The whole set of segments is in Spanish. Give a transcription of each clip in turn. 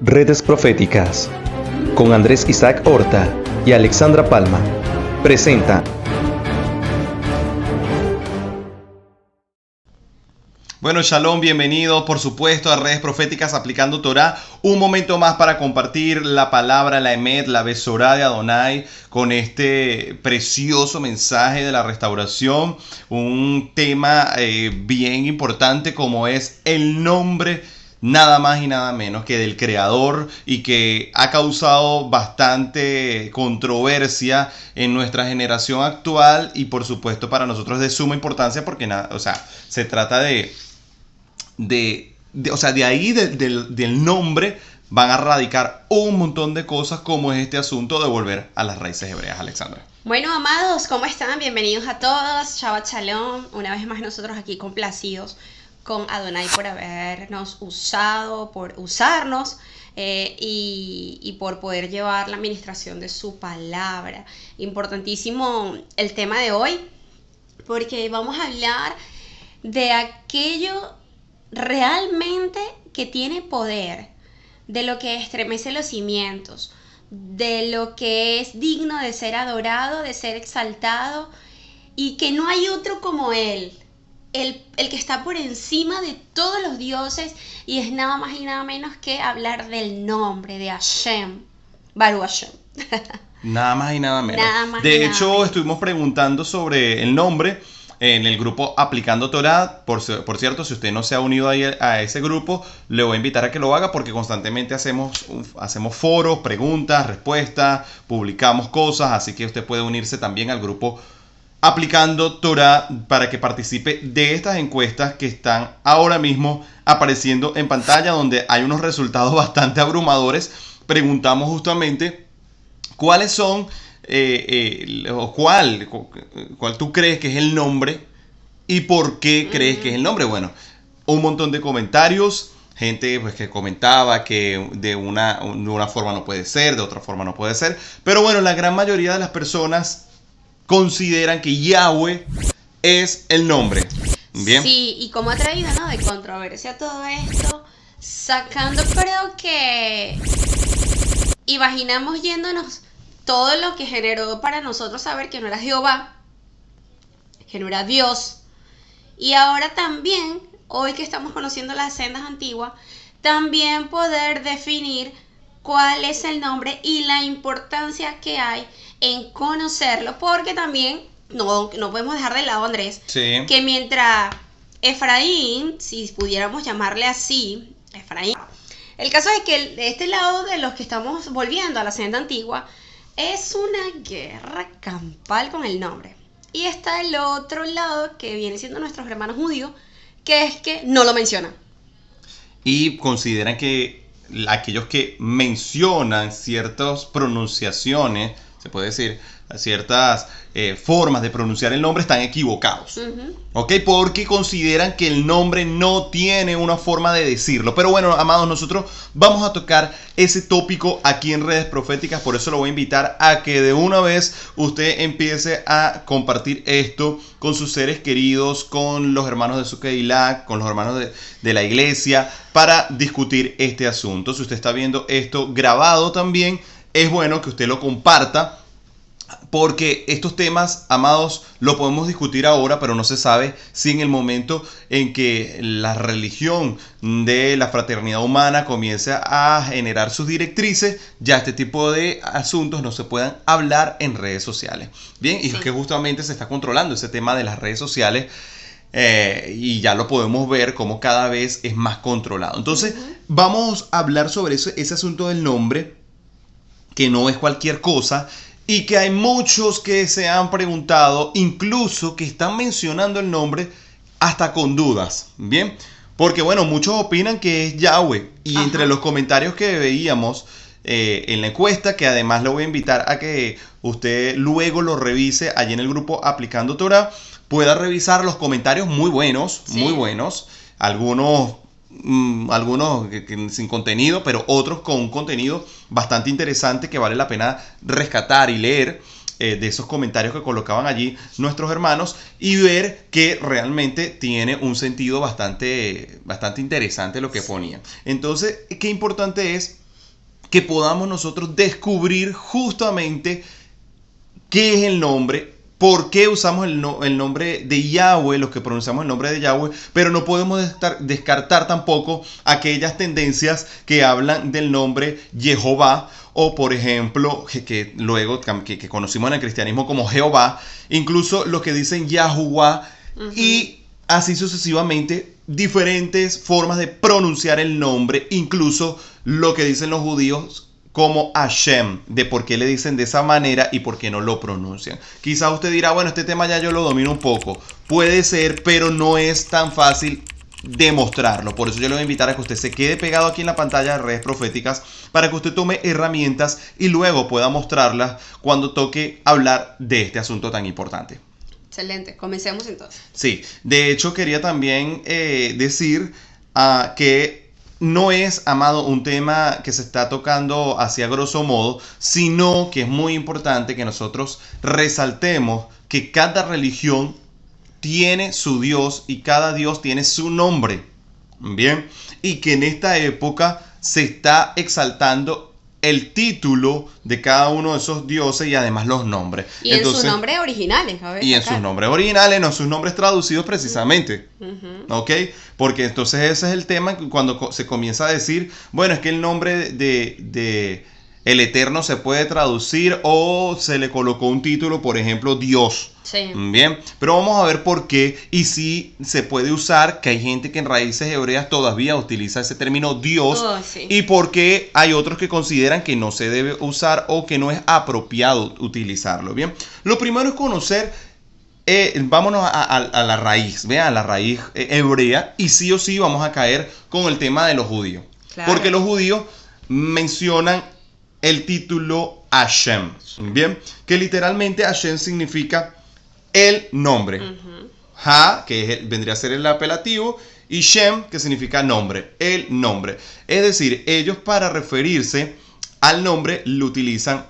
Redes Proféticas, con Andrés Isaac Horta y Alexandra Palma, presenta. Bueno, Shalom, bienvenido por supuesto a Redes Proféticas Aplicando Torah. Un momento más para compartir la palabra, la Emet, la Besorá de Adonai con este precioso mensaje de la restauración. Un tema bien importante como es el nombre, nada más y nada menos que del Creador, y que ha causado bastante controversia en nuestra generación actual y por supuesto para nosotros de suma importancia porque se trata de ahí del nombre van a radicar un montón de cosas, como es este asunto de volver a las raíces hebreas. Alexandra. Bueno, amados, ¿cómo están? Bienvenidos a todos. Shabbat Shalom. Una vez más nosotros aquí complacidos con Adonai por habernos usado, por usarnos y por poder llevar la administración de su palabra. Importantísimo el tema de hoy, porque vamos a hablar de aquello realmente que tiene poder, de lo que estremece los cimientos, de lo que es digno de ser adorado, de ser exaltado, y que no hay otro como Él, el que está por encima de todos los dioses, y es nada más y nada menos que hablar del nombre de Hashem, Baruch Hashem. Nada más y nada menos. De hecho, estuvimos preguntando sobre el nombre en el grupo Aplicando Torah. Por cierto, si usted no se ha unido ahí a ese grupo, le voy a invitar a que lo haga, porque constantemente hacemos foros, preguntas, respuestas, publicamos cosas, así que usted puede unirse también al grupo Aplicando Torah para que participe de estas encuestas que están ahora mismo apareciendo en pantalla, donde hay unos resultados bastante abrumadores. Preguntamos justamente cuáles son ¿cuál tú crees que es el nombre y por qué crees que es el nombre? Bueno, un montón de comentarios, gente pues que comentaba que de una forma no puede ser, de otra forma no puede ser, pero bueno, la gran mayoría de las personas consideran que Yahweh es el nombre. Bien. Sí, y como ha traído, ¿no?, de controversia todo esto, sacando, creo que imaginamos yéndonos todo lo que generó para nosotros saber que no era Jehová, que no era Dios. Y ahora también, hoy que estamos conociendo las sendas antiguas, también poder definir cuál es el nombre y la importancia que hay en conocerlo, porque también no podemos dejar de lado, Andrés, sí, que mientras Efraín, si pudiéramos llamarle así, Efraín, el caso es que de este lado de los que estamos volviendo a la senda antigua, es una guerra campal con el nombre. Y está el otro lado, que viene siendo nuestros hermanos judíos, que es que no lo mencionan. Y consideran que aquellos que mencionan ciertas pronunciaciones, se puede decir, ciertas formas de pronunciar el nombre, están equivocados. ¿Ok? Porque consideran que el nombre no tiene una forma de decirlo. Pero bueno, amados, nosotros vamos a tocar ese tópico aquí en Redes Proféticas. Por eso lo voy a invitar a que de una vez usted empiece a compartir esto con sus seres queridos, con los hermanos de su Keilah, con los hermanos de la iglesia, para discutir este asunto. Si usted está viendo esto grabado también, es bueno que usted lo comparta, porque estos temas, amados, lo podemos discutir ahora, pero no se sabe si en el momento en que la religión de la fraternidad humana comience a generar sus directrices, ya este tipo de asuntos no se puedan hablar en redes sociales. Bien, y es que justamente se está controlando ese tema de las redes sociales, y ya lo podemos ver como cada vez es más controlado. Entonces, vamos a hablar sobre ese asunto del nombre, que no es cualquier cosa, y que hay muchos que se han preguntado, incluso que están mencionando el nombre hasta con dudas, ¿bien? Porque bueno, muchos opinan que es Yahweh, y entre los comentarios que veíamos en la encuesta, que además le voy a invitar a que usted luego lo revise allí en el grupo Aplicando Torah, pueda revisar los comentarios muy buenos, muy buenos, algunos sin contenido, pero otros con un contenido bastante interesante que vale la pena rescatar y leer, de esos comentarios que colocaban allí nuestros hermanos, y ver que realmente tiene un sentido bastante interesante lo que ponían. Entonces, qué importante es que podamos nosotros descubrir justamente qué es el nombre, por qué usamos el nombre de Yahweh, los que pronunciamos el nombre de Yahweh, pero no podemos descartar tampoco aquellas tendencias que hablan del nombre Jehová, o por ejemplo, que luego que conocimos en el cristianismo como Jehová, incluso los que dicen Yahuwah, y así sucesivamente, diferentes formas de pronunciar el nombre, incluso lo que dicen los judíos como Hashem, de por qué le dicen de esa manera y por qué no lo pronuncian. Quizás usted dirá, bueno, este tema ya yo lo domino un poco. Puede ser, pero no es tan fácil demostrarlo. Por eso yo le voy a invitar a que usted se quede pegado aquí en la pantalla de Redes Proféticas para que usted tome herramientas y luego pueda mostrarlas cuando toque hablar de este asunto tan importante. Excelente, comencemos entonces. Sí, de hecho quería también decir que no es, amado, un tema que se está tocando hacia grosso modo, sino que es muy importante que nosotros resaltemos que cada religión tiene su Dios y cada Dios tiene su nombre. Bien, y que en esta época se está exaltando el título de cada uno de esos dioses y además los nombres. Y entonces, en sus nombres originales. Y en sus nombres originales, no sus nombres traducidos precisamente. ¿Ok? Porque entonces ese es el tema cuando se comienza a decir, bueno, es que el nombre de el Eterno se puede traducir o se le colocó un título, por ejemplo, Dios. Sí. Bien, pero vamos a ver por qué y si se puede usar, que hay gente que en raíces hebreas todavía utiliza ese término Dios, sí. Y por qué hay otros que consideran que no se debe usar o que no es apropiado utilizarlo. Bien, lo primero es conocer, vámonos a la raíz, vean, a la raíz hebrea, y sí o sí vamos a caer con el tema de los judíos. Claro. Porque los judíos mencionan el título Hashem, bien, que literalmente Hashem significa el nombre. Ha, que vendría a ser el apelativo, y Shem, que significa nombre, el nombre. Es decir, ellos para referirse al nombre lo utilizan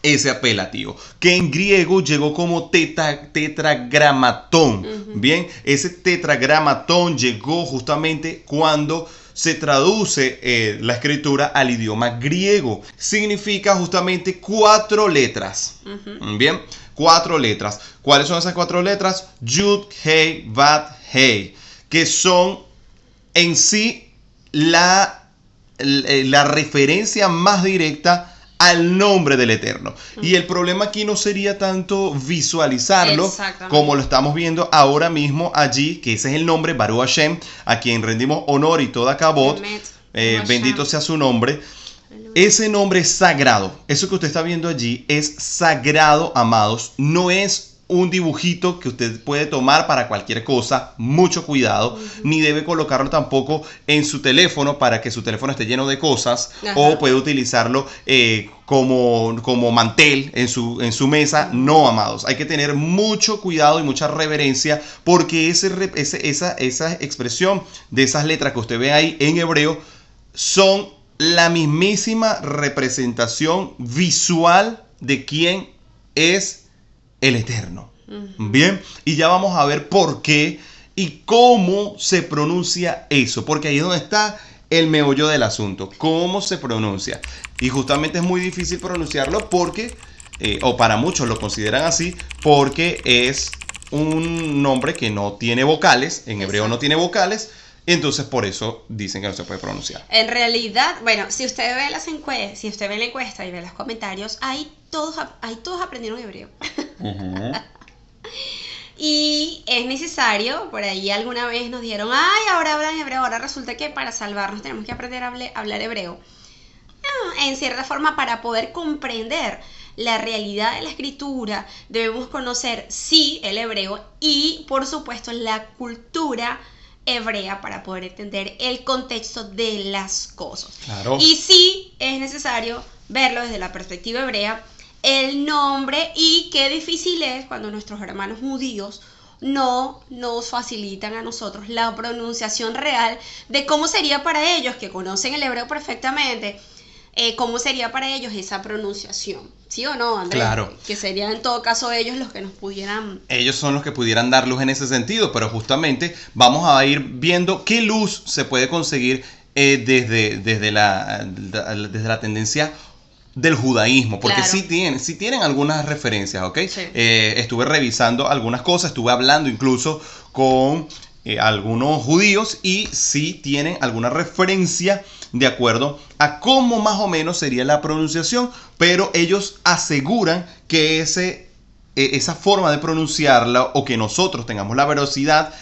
ese apelativo, que en griego llegó como tetragramatón. Bien, ese tetragramatón llegó justamente cuando se traduce la escritura al idioma griego. Significa justamente 4 letras. Bien, 4 letras. ¿Cuáles son esas 4 letras? Yud, Hei, Vav, Hei, que son en sí la referencia más directa al nombre del Eterno. Y el problema aquí no sería tanto visualizarlo como lo estamos viendo ahora mismo allí, que ese es el nombre, Baruch Hashem, a quien rendimos honor y toda kabod. Bendito sea su nombre. Ese nombre es sagrado. Eso que usted está viendo allí es sagrado, amados. No es un dibujito que usted puede tomar para cualquier cosa. Mucho cuidado. Ni debe colocarlo tampoco en su teléfono para que su teléfono esté lleno de cosas. O puede utilizarlo como mantel en su mesa. No, amados. Hay que tener mucho cuidado y mucha reverencia, porque esa expresión de esas letras que usted ve ahí en hebreo son la mismísima representación visual de quién es el Eterno. Bien, y ya vamos a ver por qué y cómo se pronuncia eso, porque ahí es donde está el meollo del asunto, cómo se pronuncia. Y justamente es muy difícil pronunciarlo porque, o para muchos lo consideran así, porque es un nombre que no tiene vocales, en hebreo no tiene vocales. Entonces por eso dicen que no se puede pronunciar. En realidad, bueno, si usted ve las encuestas, si usted ve la encuesta y ve los comentarios, ahí todos aprendieron hebreo. Y es necesario, por ahí alguna vez nos dijeron, ay, ahora hablan hebreo, ahora resulta que para salvarnos tenemos que aprender a hablar hebreo. En cierta forma, para poder comprender la realidad de la escritura, debemos conocer, sí, el hebreo y, por supuesto, la cultura hebrea para poder entender el contexto de las cosas. Claro. Y sí es necesario verlo desde la perspectiva hebrea, el nombre, y qué difícil es cuando nuestros hermanos judíos no nos facilitan a nosotros la pronunciación real de cómo sería para ellos, que conocen el hebreo perfectamente, cómo sería para ellos esa pronunciación. ¿Sí o no, Andrés? Claro. Que serían en todo caso ellos los que nos pudieran... Ellos son los que pudieran dar luz en ese sentido, pero justamente vamos a ir viendo qué luz se puede conseguir desde la tendencia del judaísmo, porque Claro. sí tienen algunas referencias, ¿ok? Sí. Estuve revisando algunas cosas, estuve hablando incluso con algunos judíos y sí tienen alguna referencia de acuerdo a cómo más o menos sería la pronunciación, pero ellos aseguran que esa forma de pronunciarla o que nosotros tengamos la velocidad,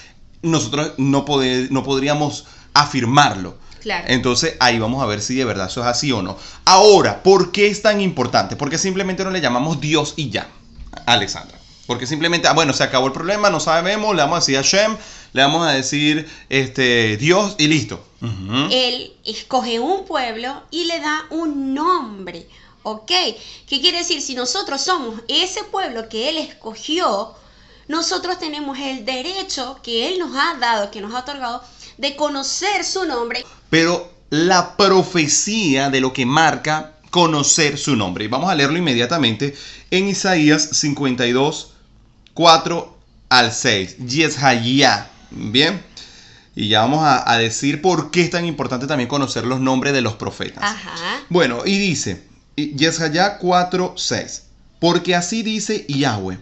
nosotros no podríamos afirmarlo. Claro. Entonces ahí vamos a ver si de verdad eso es así o no. Ahora, ¿por qué es tan importante? Porque simplemente no le llamamos Dios y ya, Alexandra. Porque simplemente, bueno, se acabó el problema, no sabemos, le vamos a decir Hashem, le vamos a decir Dios y listo. Uh-huh. Él escoge un pueblo y le da un nombre, ¿ok? ¿Qué quiere decir? Si nosotros somos ese pueblo que Él escogió, nosotros tenemos el derecho que Él nos ha dado, que nos ha otorgado, de conocer su nombre. Pero la profecía de lo que marca conocer su nombre. Y vamos a leerlo inmediatamente en Isaías 52, 4 al 6. Yeshayá. Bien. Y ya vamos a decir por qué es tan importante también conocer los nombres de los profetas. Ajá. Bueno, y dice, Yeshayá 4, 6. Porque así dice Yahweh.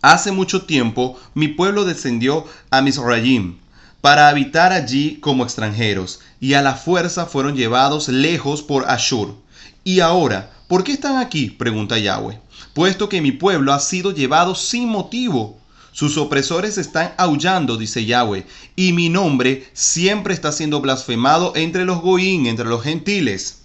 Hace mucho tiempo mi pueblo descendió a Mizraim para habitar allí como extranjeros, y a la fuerza fueron llevados lejos por Ashur. Y ahora, ¿por qué están aquí?, pregunta Yahweh, puesto que mi pueblo ha sido llevado sin motivo. Sus opresores están aullando, dice Yahweh, y mi nombre siempre está siendo blasfemado entre los goín, entre los gentiles.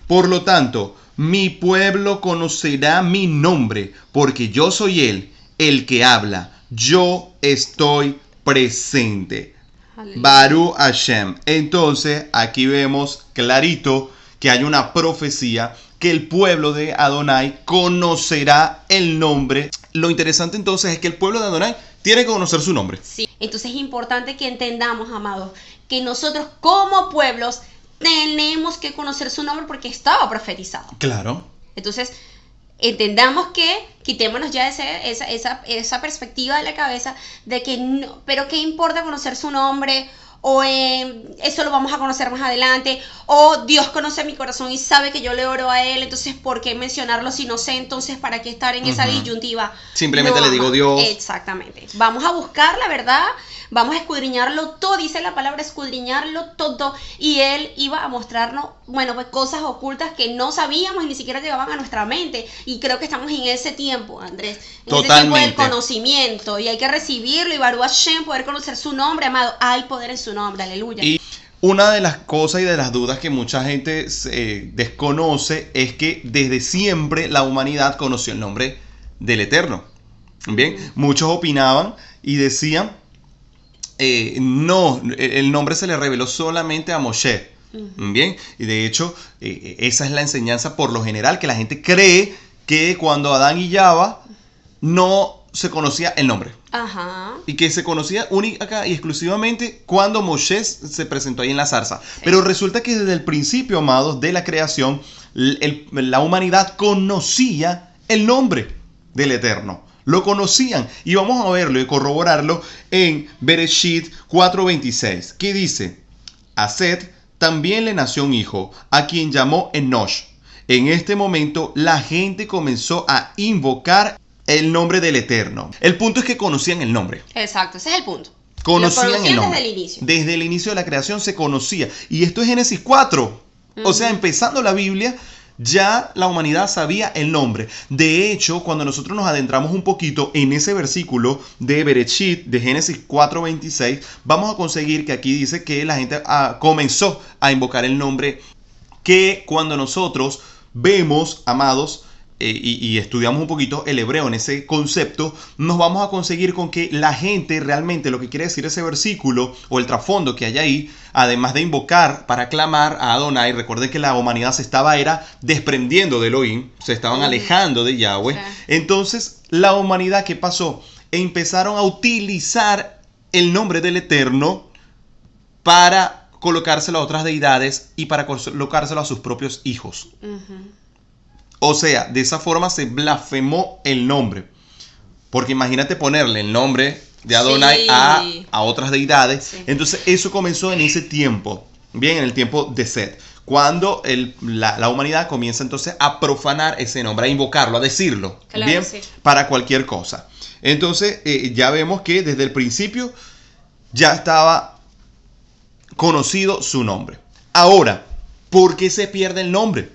Por lo tanto, mi pueblo conocerá mi nombre, porque yo soy él, el que habla. Yo estoy presente. Baruch Hashem. Entonces, aquí vemos clarito que hay una profecía que el pueblo de Adonai conocerá el nombre. Lo interesante entonces es que el pueblo de Adonai tiene que conocer su nombre. Sí. Entonces es importante que entendamos, amados, que nosotros como pueblos tenemos que conocer su nombre porque estaba profetizado. Claro. Entonces, entendamos que quitémonos ya esa perspectiva de la cabeza de que no, pero qué importa conocer su nombre, o eso lo vamos a conocer más adelante, o Dios conoce mi corazón y sabe que yo le oro a Él, entonces ¿por qué mencionarlo si no sé? Entonces ¿para qué estar en esa disyuntiva? Simplemente le digo Dios. Exactamente. Vamos a buscar la verdad, vamos a escudriñarlo todo, dice la palabra escudriñarlo todo, y Él iba a mostrarnos, bueno, pues cosas ocultas que no sabíamos y ni siquiera llegaban a nuestra mente, y creo que estamos en ese tiempo, Andrés, en ese tiempo del conocimiento, y hay que recibirlo, y Baruch Hashem, poder conocer su nombre, amado, hay poder en su nombre, aleluya. Y una de las cosas y de las dudas que mucha gente desconoce es que desde siempre la humanidad conoció el nombre del Eterno. Bien, muchos opinaban y decían, no, el nombre se le reveló solamente a Moshe. Bien, y de hecho esa es la enseñanza por lo general, que la gente cree que cuando Adán y Java no se conocía el nombre. Ajá. Y que se conocía única y exclusivamente cuando Moshe se presentó ahí en la zarza. Sí. Pero resulta que desde el principio, amados, de la creación, la humanidad conocía el nombre del Eterno. Lo conocían. Y vamos a verlo y corroborarlo en Bereshit 4:26. Que dice, a Set también le nació un hijo, a quien llamó Enosh. En este momento la gente comenzó a invocar el nombre del Eterno. El punto es que conocían el nombre. Exacto, ese es el punto. Conocían el nombre. Desde el inicio. Desde el inicio de la creación se conocía. Y esto es Génesis 4. O sea, empezando la Biblia, ya la humanidad sabía el nombre. De hecho, cuando nosotros nos adentramos un poquito en ese versículo de Bereshit, de Génesis 4:26, vamos a conseguir que aquí dice que la gente comenzó a invocar el nombre, que cuando nosotros vemos, amados, y estudiamos un poquito el hebreo en ese concepto, nos vamos a conseguir con que la gente realmente lo que quiere decir ese versículo o el trasfondo que hay ahí, además de invocar para clamar a Adonai, recuerden que la humanidad se estaba desprendiendo de Elohim, se estaban alejando de Yahweh. Sí. Entonces la humanidad, ¿qué pasó? Empezaron a utilizar el nombre del Eterno para colocárselo a otras deidades y para colocárselo a sus propios hijos. O sea, de esa forma se blasfemó el nombre. Porque imagínate ponerle el nombre de Adonai a otras deidades. Sí. Entonces eso comenzó en ese tiempo. Bien, en el tiempo de Set. Cuando la humanidad comienza entonces a profanar ese nombre, a invocarlo, a decirlo, Claro, bien, sí. para cualquier cosa. Entonces, ya vemos que desde el principio ya estaba conocido su nombre. Ahora, ¿por qué se pierde el nombre?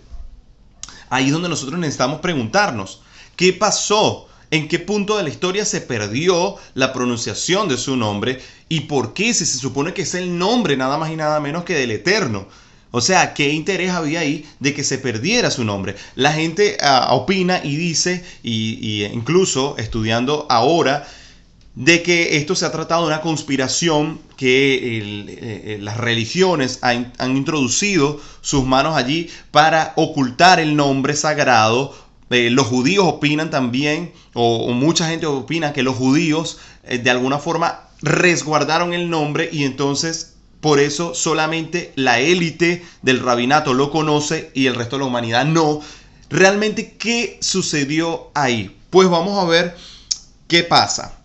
Ahí es donde nosotros necesitamos preguntarnos, ¿qué pasó? ¿En qué punto de la historia se perdió la pronunciación de su nombre? ¿Y por qué? Si se supone que es el nombre nada más y nada menos que del Eterno. O sea, ¿qué interés había ahí de que se perdiera su nombre? La gente opina y dice, y incluso estudiando ahora, de que esto se ha tratado de una conspiración que las religiones han introducido sus manos allí para ocultar el nombre sagrado. Los judíos opinan también, o mucha gente opina que los judíos de alguna forma resguardaron el nombre y entonces por eso solamente la élite del rabinato lo conoce y el resto de la humanidad no. ¿Realmente qué sucedió ahí? Pues vamos a ver qué pasa.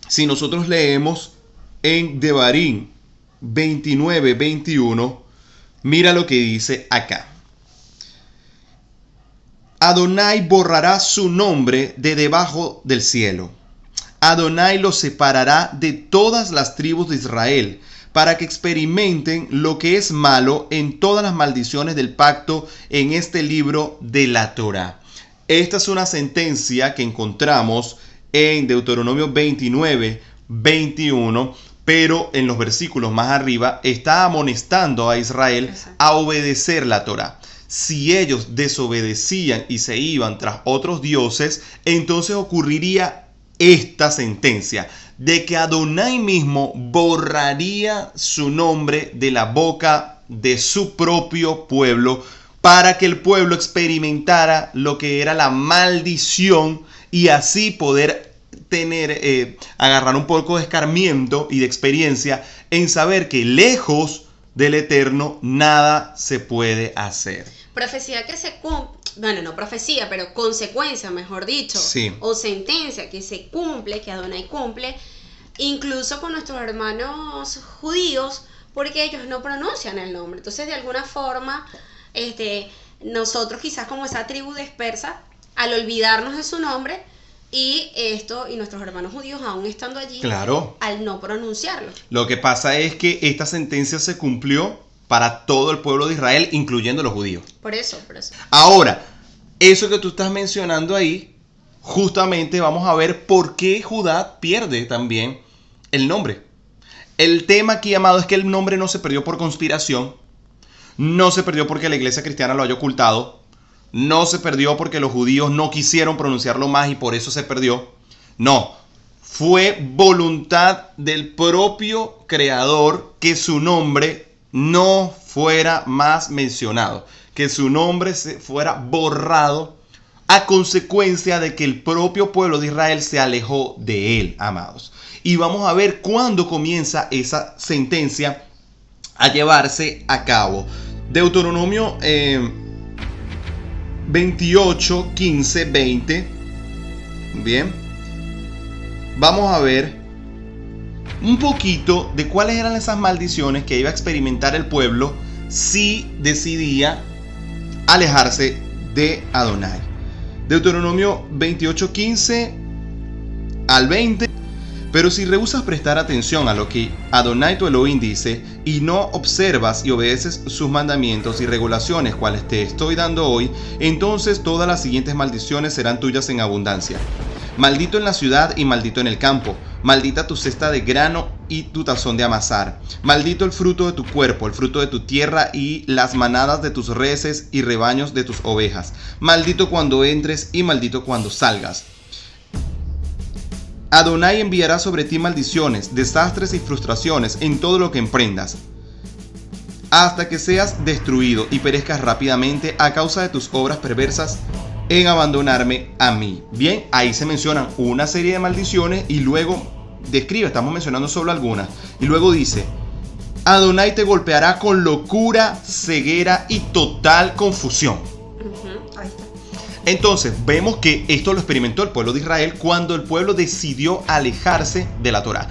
Si nosotros leemos en Devarim 29-21, mira lo que dice acá. Adonai borrará su nombre de debajo del cielo. Adonai lo separará de todas las tribus de Israel, para que experimenten lo que es malo en todas las maldiciones del pacto en este libro de la Torá. Esta es una sentencia que encontramos en Deuteronomio 29-21, pero en los versículos más arriba está amonestando a Israel a obedecer la Torá. Si ellos desobedecían y se iban tras otros dioses, entonces ocurriría esta sentencia de que Adonai mismo borraría su nombre de la boca de su propio pueblo para que el pueblo experimentara lo que era la maldición y así poder agarrar un poco de escarmiento y de experiencia en saber que lejos del Eterno nada se puede hacer. Profecía que se cumple, bueno, no profecía, pero consecuencia, mejor dicho, sí, o sentencia que se cumple, que Adonai cumple, incluso con nuestros hermanos judíos, porque ellos no pronuncian el nombre. Entonces, de alguna forma, nosotros quizás como esa tribu dispersa, al olvidarnos de su nombre, y nuestros hermanos judíos aún estando allí, claro, al no pronunciarlo. Lo que pasa es que esta sentencia se cumplió para todo el pueblo de Israel, incluyendo los judíos. Por eso. Ahora, eso que tú estás mencionando ahí, justamente vamos a ver por qué Judá pierde también el nombre. El tema aquí, amado, es que el nombre no se perdió por conspiración, no se perdió porque la iglesia cristiana lo haya ocultado, no se perdió porque los judíos no quisieron pronunciarlo más y por eso se perdió. No, fue voluntad del propio Creador que su nombre no fuera más mencionado, que su nombre se fuera borrado a consecuencia de que el propio pueblo de Israel se alejó de él, amados. Y vamos a ver cuándo comienza esa sentencia a llevarse a cabo. Deuteronomio 28, 15, 20. Bien. Vamos a ver un poquito de cuáles eran esas maldiciones que iba a experimentar el pueblo si decidía alejarse de Adonai. Deuteronomio 28, 15 al 20. Pero si rehusas prestar atención a lo que Adonai tu Elohim dice y no observas y obedeces sus mandamientos y regulaciones cuales te estoy dando hoy, entonces todas las siguientes maldiciones serán tuyas en abundancia. Maldito en la ciudad y maldito en el campo. Maldita tu cesta de grano y tu tazón de amasar. Maldito el fruto de tu cuerpo, el fruto de tu tierra y las manadas de tus reses y rebaños de tus ovejas. Maldito cuando entres y maldito cuando salgas. Adonai enviará sobre ti maldiciones, desastres y frustraciones en todo lo que emprendas, hasta que seas destruido y perezcas rápidamente a causa de tus obras perversas en abandonarme a mí. Bien, ahí se mencionan una serie de maldiciones y luego describe, estamos mencionando solo algunas, y luego dice: Adonai te golpeará con locura, ceguera y total confusión. Ahí está. Entonces vemos que esto lo experimentó el pueblo de Israel cuando el pueblo decidió alejarse de la Torá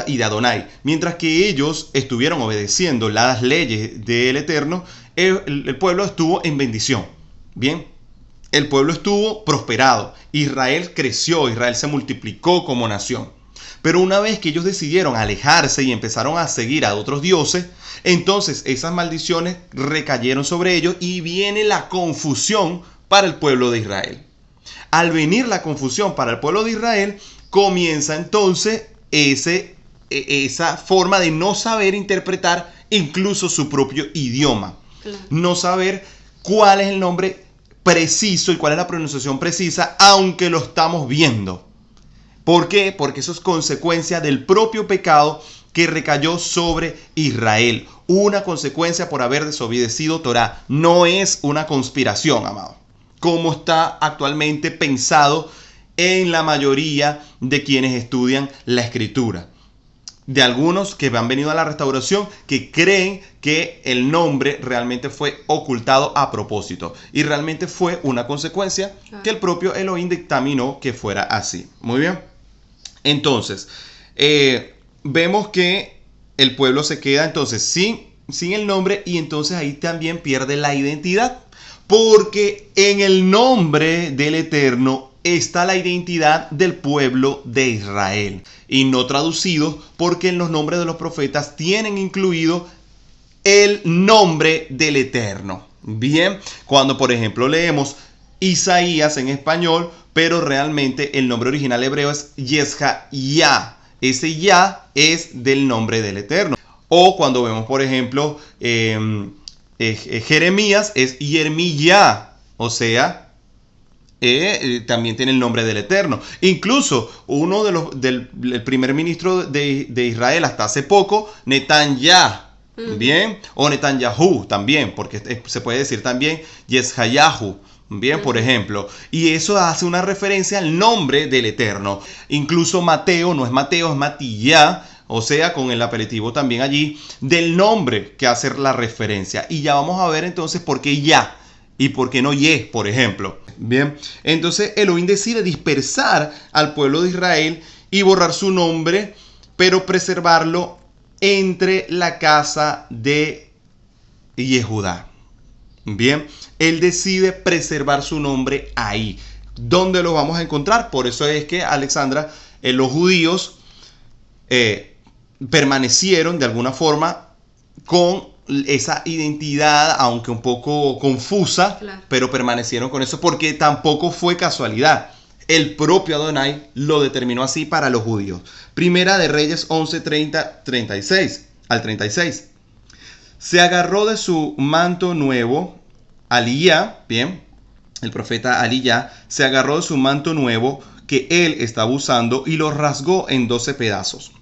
y de Adonai. Mientras que ellos estuvieron obedeciendo las leyes del Eterno, el pueblo estuvo en bendición. Bien, el pueblo estuvo prosperado. Israel creció, Israel se multiplicó como nación. Pero una vez que ellos decidieron alejarse y empezaron a seguir a otros dioses, entonces esas maldiciones recayeron sobre ellos y viene la confusión para el pueblo de Israel. Al venir la confusión para el pueblo de Israel, comienza entonces esa forma de no saber interpretar incluso su propio idioma. Claro. No saber cuál es el nombre preciso y cuál es la pronunciación precisa, aunque lo estamos viendo. ¿Por qué? Porque eso es consecuencia del propio pecado que recayó sobre Israel. Una consecuencia por haber desobedecido Torá. No es una conspiración, amado, como está actualmente pensado en la mayoría de quienes estudian la Escritura. De algunos que han venido a la restauración que creen que el nombre realmente fue ocultado a propósito. Y realmente fue una consecuencia que el propio Elohim dictaminó que fuera así. Muy bien. Entonces, vemos que el pueblo se queda entonces sin el nombre y entonces ahí también pierde la identidad. Porque en el nombre del Eterno está la identidad del pueblo de Israel. Y no traducido porque en los nombres de los profetas tienen incluido el nombre del Eterno. Bien, cuando por ejemplo leemos Isaías en español, pero realmente el nombre original hebreo es Yeshayah. Ese Ya es del nombre del Eterno. O cuando vemos por ejemplo Jeremías es Yermiyah, o sea, también tiene el nombre del Eterno. Incluso uno del primer ministro de Israel hasta hace poco, Netanyahu, bien, o Netanyahu también, porque se puede decir también Yeshayahu, bien, por ejemplo, y eso hace una referencia al nombre del Eterno. Incluso Mateo no es Mateo, es Matiyah. O sea, con el apelativo también allí del nombre que hace la referencia. Y ya vamos a ver entonces por qué ya y por qué no ye, por ejemplo. Bien, entonces Elohim decide dispersar al pueblo de Israel y borrar su nombre, pero preservarlo entre la casa de Yehudá. Bien, él decide preservar su nombre ahí. ¿Dónde lo vamos a encontrar? Por eso es que, Alexandra, los judíos permanecieron de alguna forma con esa identidad, aunque un poco confusa, claro, pero permanecieron con eso porque tampoco fue casualidad. El propio Adonai lo determinó así para los judíos. Primera de Reyes 11:36 al 36. Se agarró de su manto nuevo, Aliyah, bien, el profeta Aliyah, se agarró de su manto nuevo que él estaba usando y lo rasgó en 12 pedazos.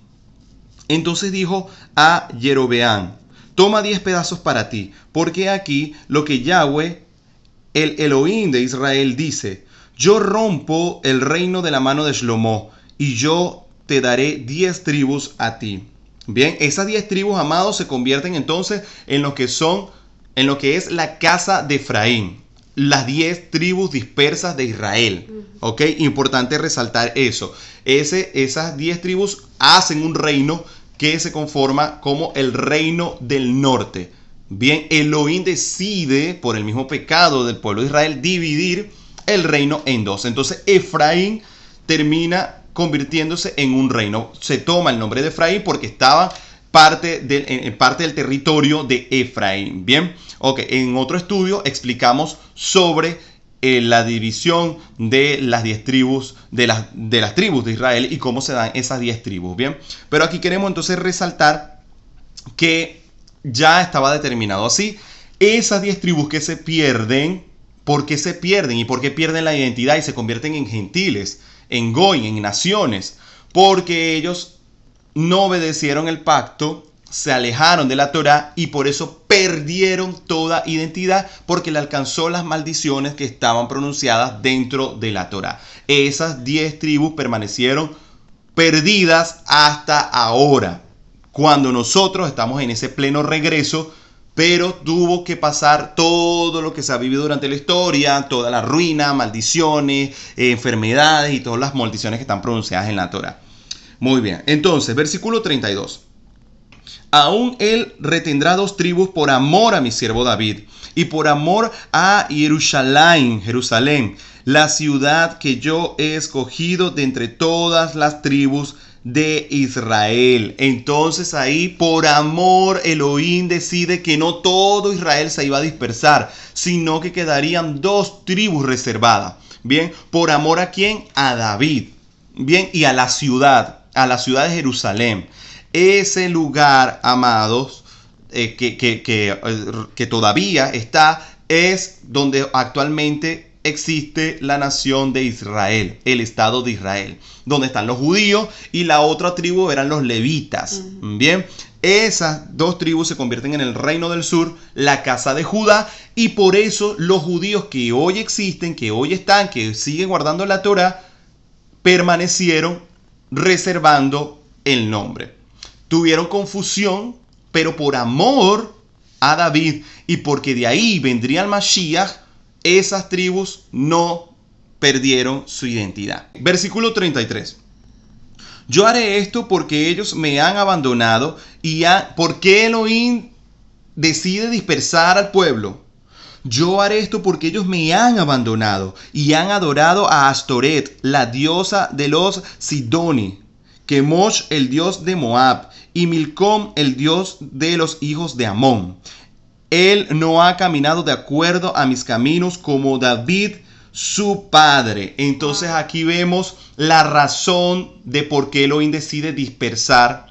Entonces dijo a Jerobeam: toma 10 pedazos para ti, porque aquí lo que Yahweh, el Elohim de Israel, dice: yo rompo el reino de la mano de Shlomo, y yo te daré 10 tribus a ti. Bien, esas 10 tribus, amados, se convierten entonces en lo que es la casa de Efraín. Las 10 tribus dispersas de Israel. ¿Ok? Importante resaltar eso. Esas 10 tribus hacen un reino que se conforma como el reino del norte. Bien, Elohim decide, por el mismo pecado del pueblo de Israel, dividir el reino en dos. Entonces Efraín termina convirtiéndose en un reino. Se toma el nombre de Efraín porque estaba parte del territorio de Efraín. Bien, ok, en otro estudio explicamos sobre la división de las 10 tribus, de las tribus de Israel y cómo se dan esas 10 tribus. Bien, pero aquí queremos entonces resaltar que ya estaba determinado así. Esas 10 tribus que se pierden, ¿por qué se pierden? ¿Y por qué pierden la identidad y se convierten en gentiles, en goy, en naciones? Porque ellos no obedecieron el pacto, se alejaron de la Torá y por eso perdieron toda identidad, porque le alcanzó las maldiciones que estaban pronunciadas dentro de la Torá. Esas 10 tribus permanecieron perdidas hasta ahora, cuando nosotros estamos en ese pleno regreso pero tuvo que pasar todo lo que se ha vivido durante la historia, toda la ruina, maldiciones, enfermedades y todas las maldiciones que están pronunciadas en la Torá. Muy bien, entonces, versículo 32. Aún él retendrá 2 tribus por amor a mi siervo David y por amor a Jerusalén, la ciudad que yo he escogido de entre todas las tribus de Israel. Entonces ahí por amor Elohim decide que no todo Israel se iba a dispersar, sino que quedarían 2 tribus reservadas. Bien, ¿por amor a quién? A David. Bien, y a la ciudad de Jerusalén. Ese lugar, amados, que todavía está, es donde actualmente existe la nación de Israel, el Estado de Israel, donde están los judíos y la otra tribu eran los levitas. Bien, esas 2 tribus se convierten en el reino del sur, la casa de Judá, y por eso los judíos que hoy existen, que hoy están, que siguen guardando la Torá, permanecieron reservando el nombre. Tuvieron confusión, pero por amor a David y porque de ahí vendría el Mashiach, esas tribus no perdieron su identidad. Versículo 33. Yo haré esto porque ellos me han abandonado y porque Elohim decide dispersar al pueblo. Yo haré esto porque ellos me han abandonado y han adorado a Astoret, la diosa de los Sidoni, Kemosh, el dios de Moab, y Milcom, el dios de los hijos de Amón. Él no ha caminado de acuerdo a mis caminos como David, su padre. Entonces aquí vemos la razón de por qué Elohim decide dispersar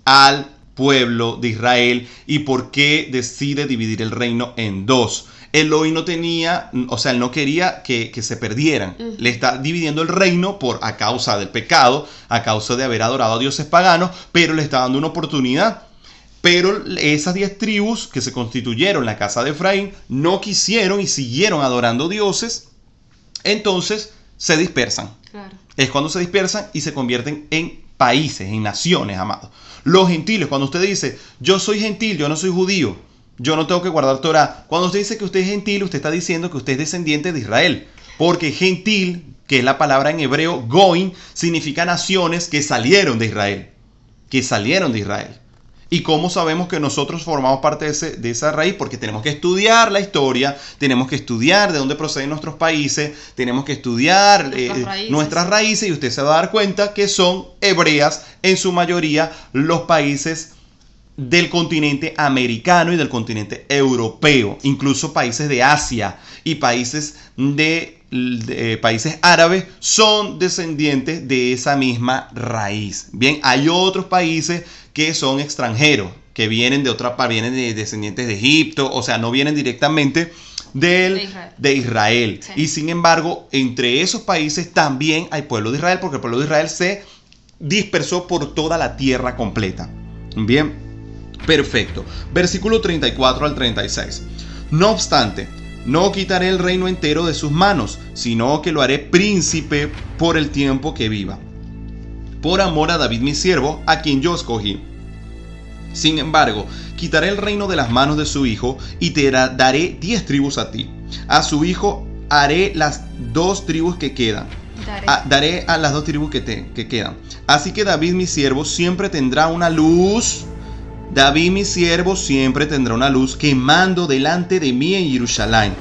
al pueblo de Israel y por qué decide dividir el reino en 2. Elohim no tenía, él no quería que se perdieran. Le está dividiendo el reino a causa del pecado, a causa de haber adorado a dioses paganos, pero le está dando una oportunidad. Pero esas 10 tribus que se constituyeron en la casa de Efraín no quisieron y siguieron adorando dioses, entonces se dispersan. Claro. Es cuando se dispersan y se convierten en países, en naciones, amados. Los gentiles, cuando usted dice, yo soy gentil, yo no soy judío, yo no tengo que guardar Torah. Cuando usted dice que usted es gentil, usted está diciendo que usted es descendiente de Israel. Porque gentil, que es la palabra en hebreo, goim, significa naciones que salieron de Israel. Que salieron de Israel. ¿Y cómo sabemos que nosotros formamos parte de esa raíz? Porque tenemos que estudiar la historia, tenemos que estudiar de dónde proceden nuestros países, tenemos que estudiar nuestras raíces y usted se va a dar cuenta que son hebreas en su mayoría los países del continente americano y del continente europeo, incluso países de Asia y países países árabes son descendientes de esa misma raíz. Bien, hay otros países que son extranjeros, que vienen vienen de descendientes de Egipto, o sea, no vienen directamente de Israel. Sí. Y sin embargo, entre esos países también hay pueblo de Israel, porque el pueblo de Israel se dispersó por toda la tierra completa. Bien, perfecto. Versículo 34 al 36. No obstante, no quitaré el reino entero de sus manos, sino que lo haré príncipe por el tiempo que viva, por amor a David mi siervo, a quien yo escogí. Sin embargo, quitaré el reino de las manos de su hijo y te daré 10 tribus a ti. A su hijo haré las 2 tribus que quedan. Daré a las 2 tribus que quedan. Así que David mi siervo siempre tendrá una luz. David mi siervo siempre tendrá una luz quemando delante de mí en Jerusalén,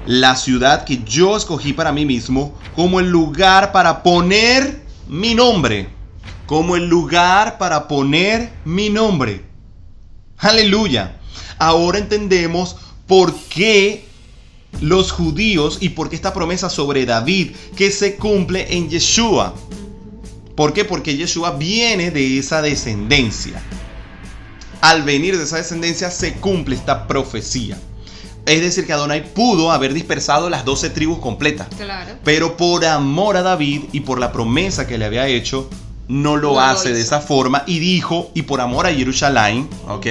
la ciudad que yo escogí para mí mismo, como el lugar para poner mi nombre. Como el lugar para poner mi nombre. Aleluya. Ahora entendemos por qué los judíos y por qué esta promesa sobre David que se cumple en Yeshua. ¿Por qué? Porque Yeshua viene de esa descendencia. Al venir de esa descendencia se cumple esta profecía. Es decir, que Adonai pudo haber dispersado las 12 tribus completas. Claro. Pero por amor a David y por la promesa que le había hecho, no lo hace de esa forma. Y dijo, y por amor a Jerusalén, ¿ok?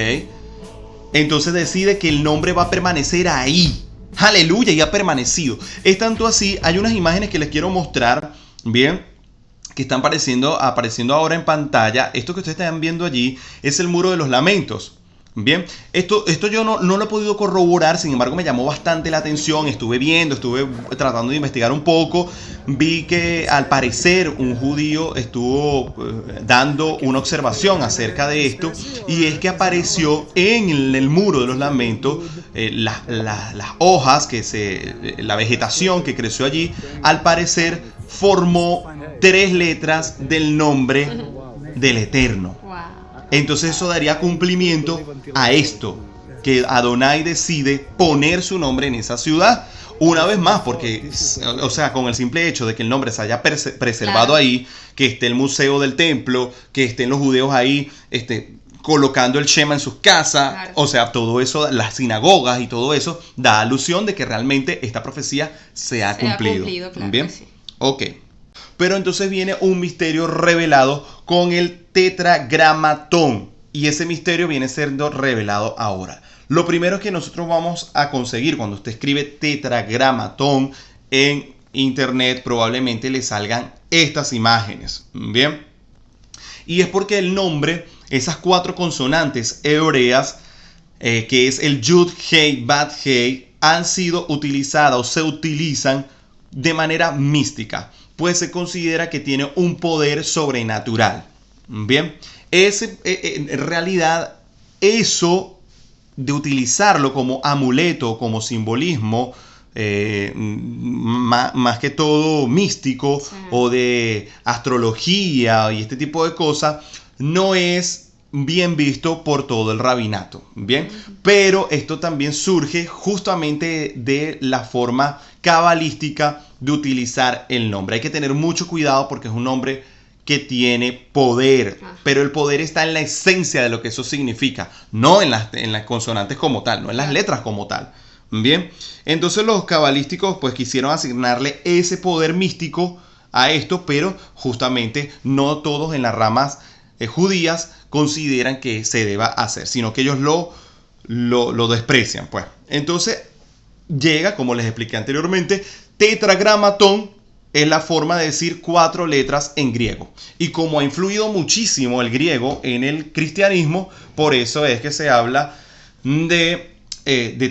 Entonces decide que el nombre va a permanecer ahí. Aleluya, y ha permanecido. Es tanto así, hay unas imágenes que les quiero mostrar, bien, que están apareciendo ahora en pantalla. Esto que ustedes están viendo allí es el muro de los lamentos. Bien, esto yo no lo he podido corroborar, sin embargo me llamó bastante la atención, estuve tratando de investigar un poco, vi que al parecer un judío estuvo dando una observación acerca de esto, y es que apareció en el muro de los lamentos las hojas, la vegetación que creció allí, al parecer formó 3 letras del nombre del Eterno. Entonces eso daría cumplimiento a esto, que Adonai decide poner su nombre en esa ciudad. Una vez más, porque, o sea, con el simple hecho de que el nombre se haya preservado, claro, ahí, que esté el museo del templo, que estén los judíos ahí, colocando el Shema en sus casas, claro, o sea, todo eso, las sinagogas y todo eso, da alusión de que realmente esta profecía se ha cumplido. Claro. ¿Bien? Sí. Ok. Pero entonces viene un misterio revelado con el tetragramatón. Y ese misterio viene siendo revelado ahora. Lo primero que nosotros vamos a conseguir cuando usted escribe tetragramatón en internet, probablemente le salgan estas imágenes. Bien. Y es porque el nombre, esas 4 consonantes hebreas, que es el Yud, Hei, Bat, Hei, han sido utilizadas o se utilizan de manera mística, pues se considera que tiene un poder sobrenatural. Bien, en realidad eso de utilizarlo como amuleto, como simbolismo, más que todo místico, sí, o de astrología y este tipo de cosas, no es bien visto por todo el rabinato. Bien, pero esto también surge justamente de la forma cabalística de utilizar el nombre. Hay que tener mucho cuidado porque es un nombre que tiene poder, pero el poder está en la esencia de lo que eso significa, no en las consonantes como tal, no en las letras como tal. Bien, entonces los cabalísticos pues quisieron asignarle ese poder místico a esto, pero justamente no todos en las ramas judías consideran que se deba hacer, sino que ellos lo desprecian, pues. Entonces llega, como les expliqué anteriormente, tetragramatón es la forma de decir 4 letras en griego. Y como ha influido muchísimo el griego en el cristianismo, por eso es que se habla de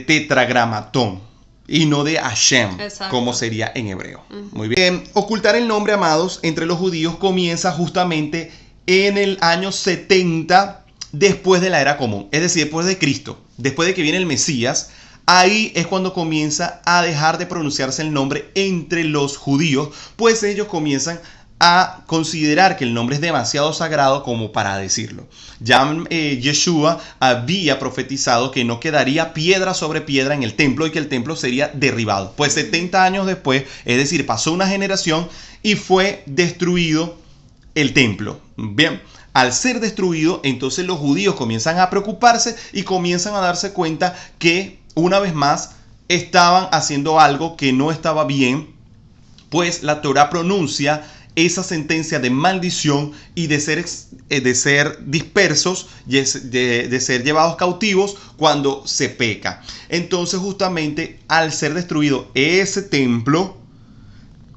tetragramatón y no de Hashem, exacto, como sería en hebreo. Muy bien. Ocultar el nombre, amados, entre los judíos comienza justamente en el año 70 después de la era común, es decir, después de Cristo, después de que viene el Mesías. Ahí es cuando comienza a dejar de pronunciarse el nombre entre los judíos, pues ellos comienzan a considerar que el nombre es demasiado sagrado como para decirlo. Ya Yeshua había profetizado que no quedaría piedra sobre piedra en el templo y que el templo sería derribado. Pues 70 años después, es decir, pasó una generación y fue destruido el templo. Bien, al ser destruido, entonces los judíos comienzan a preocuparse y comienzan a darse cuenta que una vez más estaban haciendo algo que no estaba bien, pues la Torá pronuncia esa sentencia de maldición y de ser dispersos, de ser llevados cautivos cuando se peca. Entonces justamente al ser destruido ese templo,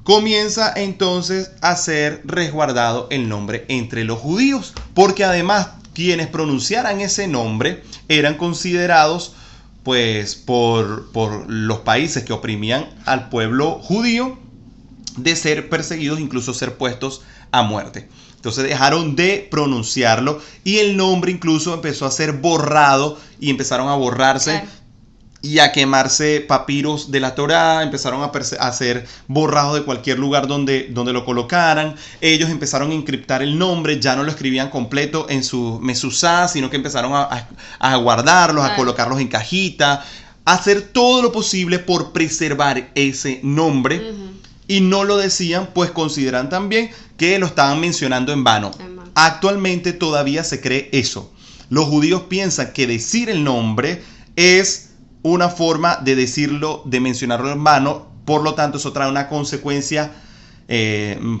comienza entonces a ser resguardado el nombre entre los judíos, porque además quienes pronunciaran ese nombre eran considerados pues por los países que oprimían al pueblo judío de ser perseguidos, incluso ser puestos a muerte. Entonces dejaron de pronunciarlo y el nombre incluso empezó a ser borrado y empezaron a borrarse, claro, y a quemarse papiros de la Torá, empezaron a ser borrados de cualquier lugar donde lo colocaran. Ellos empezaron a encriptar el nombre, ya no lo escribían completo en su mesuzá, sino que empezaron a guardarlos, a colocarlos en cajita, a hacer todo lo posible por preservar ese nombre. Y no lo decían, pues consideran también que lo estaban mencionando en vano. Actualmente todavía se cree eso. Los judíos piensan que decir el nombre es una forma de decirlo, de mencionarlo en vano, por lo tanto eso trae una consecuencia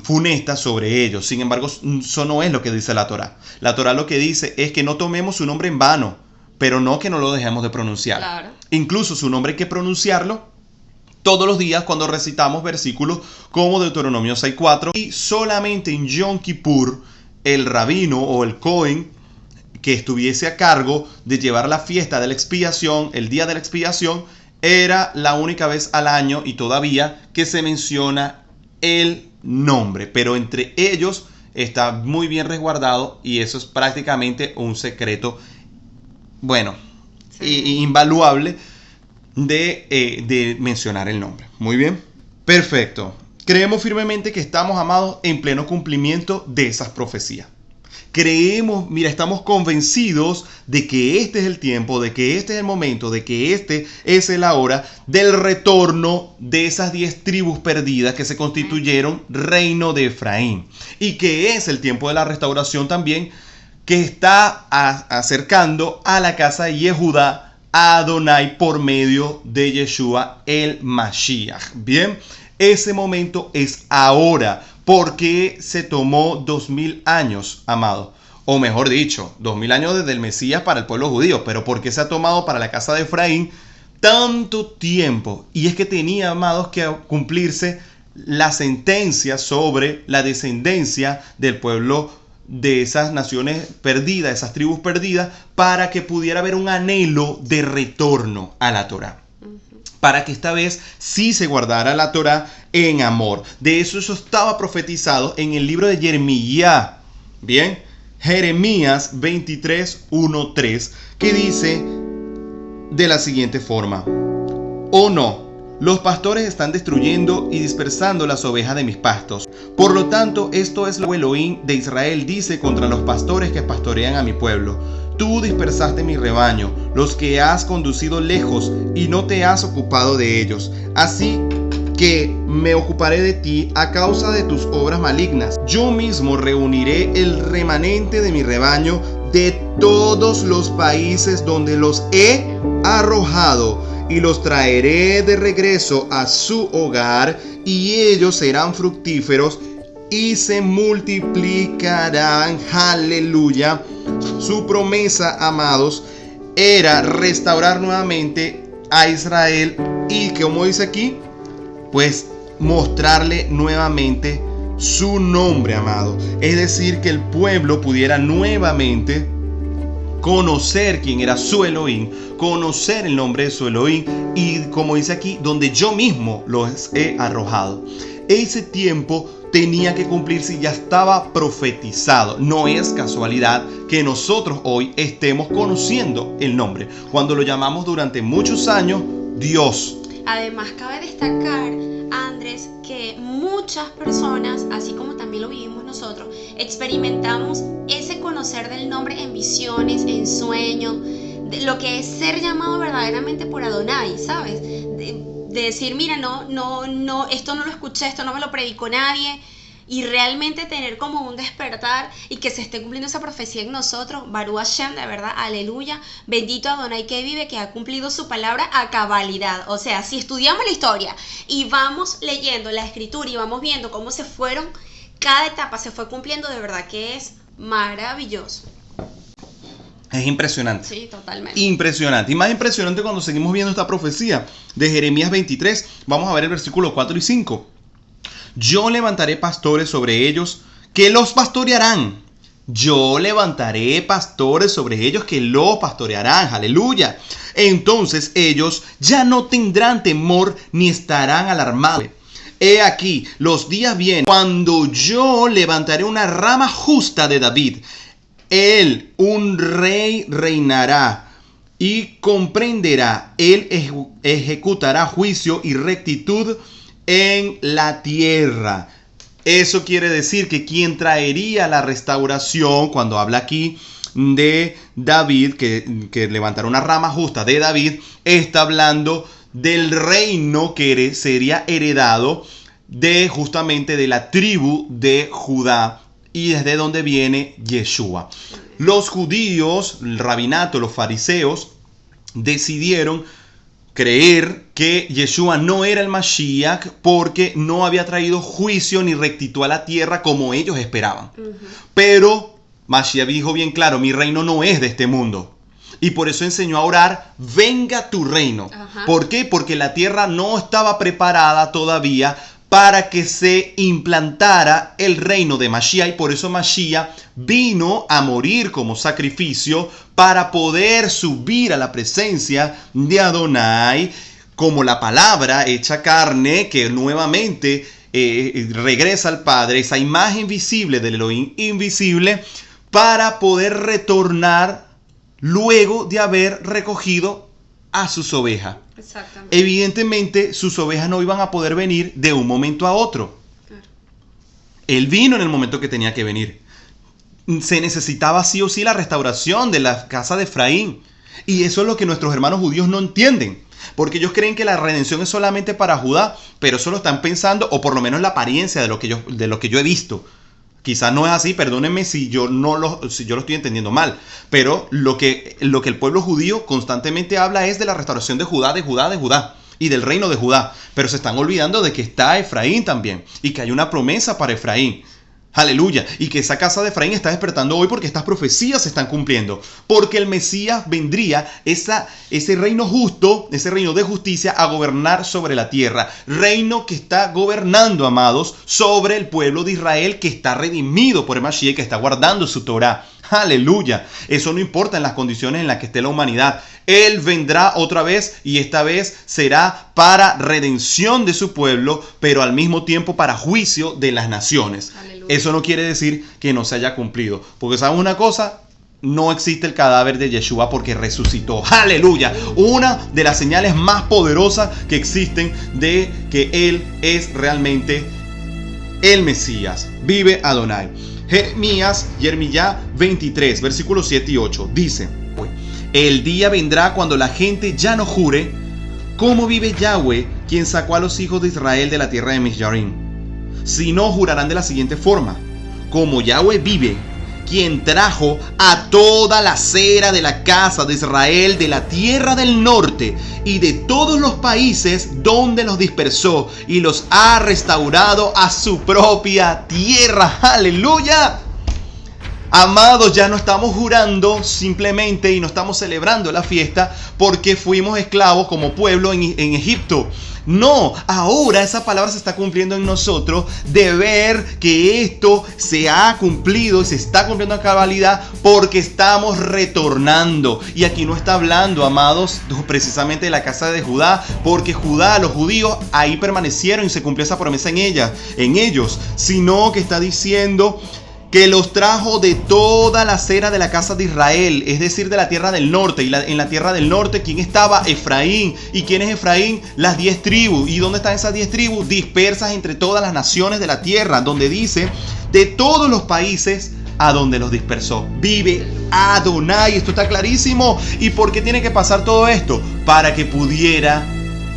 funesta sobre ellos. Sin embargo, eso no es lo que dice la Torá. La Torá lo que dice es que no tomemos su nombre en vano, pero no que no lo dejemos de pronunciar. Claro. Incluso su nombre hay que pronunciarlo todos los días cuando recitamos versículos como Deuteronomio 6:4, y solamente en Yom Kippur el rabino o el Cohen que estuviese a cargo de llevar la fiesta de la expiación, el día de la expiación, era la única vez al año y todavía que se menciona el nombre, pero entre ellos está muy bien resguardado y eso es prácticamente un secreto, bueno, invaluable de mencionar el nombre. Muy bien, perfecto. Creemos firmemente que estamos, amados, en pleno cumplimiento de esas profecías. Creemos, mira, estamos convencidos de que este es el tiempo, de que este es el momento, de que este es la hora del retorno de esas 10 tribus perdidas que se constituyeron reino de Efraín. Y que es el tiempo de la restauración también, que está acercando a la casa de Yehudá a Adonai por medio de Yeshua el Mashiach. Bien, ese momento es ahora. Porque se tomó 2000 años, amado. O mejor dicho, 2000 años desde el Mesías para el pueblo judío. Pero ¿por qué se ha tomado para la casa de Efraín tanto tiempo? Y es que tenía, amados, que cumplirse la sentencia sobre la descendencia del pueblo de esas naciones perdidas, esas tribus perdidas, para que pudiera haber un anhelo de retorno a la Torá. Para que esta vez sí se guardara la Torá en amor. De eso estaba profetizado en el libro de Jeremías. Bien, Jeremías 23, 1, 3, que dice de la siguiente forma: oh no, los pastores están destruyendo y dispersando las ovejas de mis pastos. Por lo tanto, esto es lo que Elohim de Israel dice contra los pastores que pastorean a mi pueblo. Tú dispersaste mi rebaño, los que has conducido lejos, y no te has ocupado de ellos. Así que me ocuparé de ti a causa de tus obras malignas. Yo mismo reuniré el remanente de mi rebaño de todos los países donde los he arrojado, y los traeré de regreso a su hogar, y ellos serán fructíferos y se multiplicarán. Aleluya. Su promesa, amados, era restaurar nuevamente a Israel y, como dice aquí, pues mostrarle nuevamente su nombre, amado. Es decir, que el pueblo pudiera nuevamente conocer quién era su Elohim, conocer el nombre de su Elohim, y como dice aquí, donde yo mismo los he arrojado. Ese tiempo tenía que cumplirse y ya estaba profetizado. No es casualidad que nosotros hoy estemos conociendo el nombre, cuando lo llamamos durante muchos años Dios. Además, cabe destacar, Andrés, que muchas personas, así como también lo vivimos nosotros, experimentamos ese conocer del nombre en visiones, en sueños, de lo que es ser llamado verdaderamente por Adonai, ¿sabes? De decir, mira, no, esto no lo escuché, esto no me lo predicó nadie, y realmente tener como un despertar y que se esté cumpliendo esa profecía en nosotros. Baruch Hashem, de verdad, aleluya, bendito Adonai que vive, que ha cumplido su palabra a cabalidad. O sea, si estudiamos la historia y vamos leyendo la escritura y vamos viendo cómo se fueron, cada etapa se fue cumpliendo, de verdad que es maravilloso. Es impresionante. Sí, totalmente. Impresionante. Y más impresionante cuando seguimos viendo esta profecía de Jeremías 23. Vamos a ver el versículo 4 y 5. Yo levantaré pastores sobre ellos que los pastorearán. Yo levantaré pastores sobre ellos que los pastorearán. Aleluya. Entonces ellos ya no tendrán temor ni estarán alarmados. He aquí, los días vienen cuando yo levantaré una rama justa de David. Él, un rey, reinará y comprenderá. Él ejecutará juicio y rectitud en la tierra. Eso quiere decir que quien traería la restauración, cuando habla aquí de David, que levantará una rama justa de David, está hablando del reino que sería heredado justamente de la tribu de Judá. Y desde donde viene Yeshua. Los judíos, el rabinato, los fariseos, decidieron creer que Yeshua no era el Mashiach porque no había traído juicio ni rectitud a la tierra como ellos esperaban. Pero Mashiach dijo bien claro, mi reino no es de este mundo. Y por eso enseñó a orar, venga tu reino. ¿Por qué? Porque la tierra no estaba preparada todavía para que se implantara el reino de Mashiach, y por eso Mashiach vino a morir como sacrificio para poder subir a la presencia de Adonai como la palabra hecha carne que nuevamente regresa al Padre, esa imagen visible del Elohim invisible, para poder retornar luego de haber recogido a sus ovejas. Exactamente. Evidentemente, sus ovejas no iban a poder venir de un momento a otro. Claro. Él vino en el momento que tenía que venir. Se necesitaba sí o sí la restauración de la casa de Efraín. Y eso es lo que nuestros hermanos judíos no entienden. Porque ellos creen que la redención es solamente para Judá, pero eso lo están pensando, o por lo menos la apariencia de lo que yo he visto. Quizás no es así, perdónenme si yo lo estoy entendiendo mal. Pero lo que el pueblo judío constantemente habla es de la restauración de Judá y del reino de Judá. Pero se están olvidando de que está Efraín también y que hay una promesa para Efraín. Aleluya. Y que esa casa de Efraín está despertando hoy porque estas profecías se están cumpliendo. Porque el Mesías vendría, ese reino justo, ese reino de justicia, a gobernar sobre la tierra. Reino que está gobernando, amados, sobre el pueblo de Israel que está redimido por el Mashiach, que está guardando su Torah. Aleluya. Eso no importa en las condiciones en las que esté la humanidad. Él vendrá otra vez y esta vez será para redención de su pueblo, pero al mismo tiempo para juicio de las naciones. Aleluya. Eso no quiere decir que no se haya cumplido. Porque ¿saben una cosa? No existe el cadáver de Yeshua porque resucitó. ¡Aleluya! Una de las señales más poderosas que existen de que Él es realmente el Mesías. Vive Adonai. Jeremías 23, versículos 7 y 8. Dice: el día vendrá cuando la gente ya no jure, ¿cómo vive Yahweh, quien sacó a los hijos de Israel de la tierra de Misraim? Si no, jurarán de la siguiente forma: como Yahweh vive, quien trajo a toda la cera de la casa de Israel de la tierra del norte y de todos los países donde los dispersó y los ha restaurado a su propia tierra. ¡Aleluya! Amados, ya no estamos jurando simplemente y no estamos celebrando la fiesta porque fuimos esclavos como pueblo en Egipto. No, ahora esa palabra se está cumpliendo en nosotros de ver que esto se ha cumplido y se está cumpliendo a cabalidad porque estamos retornando. Y aquí no está hablando, amados, precisamente de la casa de Judá, porque Judá, los judíos, ahí permanecieron y se cumplió esa promesa en ellos, sino que está diciendo que los trajo de toda la cera de la casa de Israel, es decir, de la tierra del norte. Y en la tierra del norte, ¿quién estaba? Efraín. ¿Y quién es Efraín? Las 10 tribus. ¿Y dónde están esas 10 tribus? Dispersas entre todas las naciones de la tierra, donde dice, de todos los países a donde los dispersó. Vive Adonai. Esto está clarísimo. ¿Y por qué tiene que pasar todo esto? Para que pudiera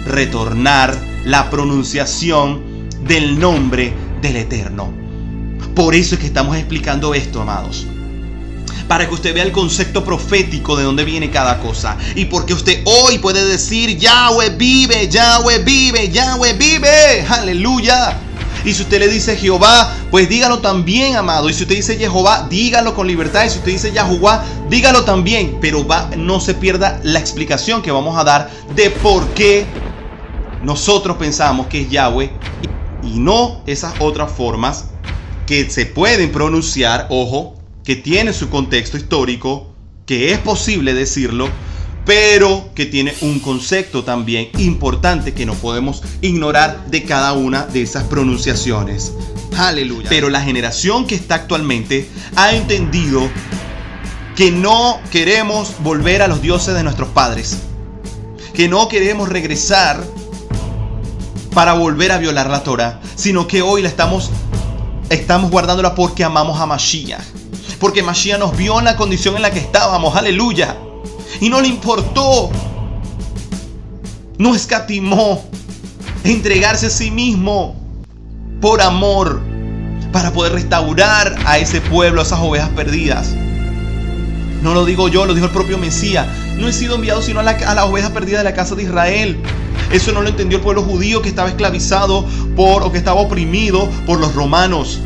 retornar la pronunciación del nombre del Eterno. Por eso es que estamos explicando esto, amados. Para que usted vea el concepto profético de dónde viene cada cosa. Y porque usted hoy puede decir: Yahweh vive, Yahweh vive, Yahweh vive. Aleluya. Y si usted le dice Jehová, pues dígalo también, amado. Y si usted dice Jehová, dígalo con libertad. Y si usted dice Yahuwah, dígalo también. Pero no se pierda la explicación que vamos a dar de por qué nosotros pensamos que es Yahweh y no esas otras formas que se pueden pronunciar, ojo, que tiene su contexto histórico, que es posible decirlo, pero que tiene un concepto también importante que no podemos ignorar de cada una de esas pronunciaciones. Aleluya. Pero la generación que está actualmente ha entendido que no queremos volver a los dioses de nuestros padres, que no queremos regresar para volver a violar la Torah, sino que hoy la estamos guardándola porque amamos a Mashiach. Porque Mashiach nos vio en la condición en la que estábamos. Aleluya. Y no le importó. No escatimó entregarse a sí mismo por amor para poder restaurar a ese pueblo, a esas ovejas perdidas. No lo digo yo, lo dijo el propio Mesías. No he sido enviado sino a las ovejas perdidas de la casa de Israel. Eso no lo entendió el pueblo judío que estaba esclavizado o que estaba oprimido por los romanos.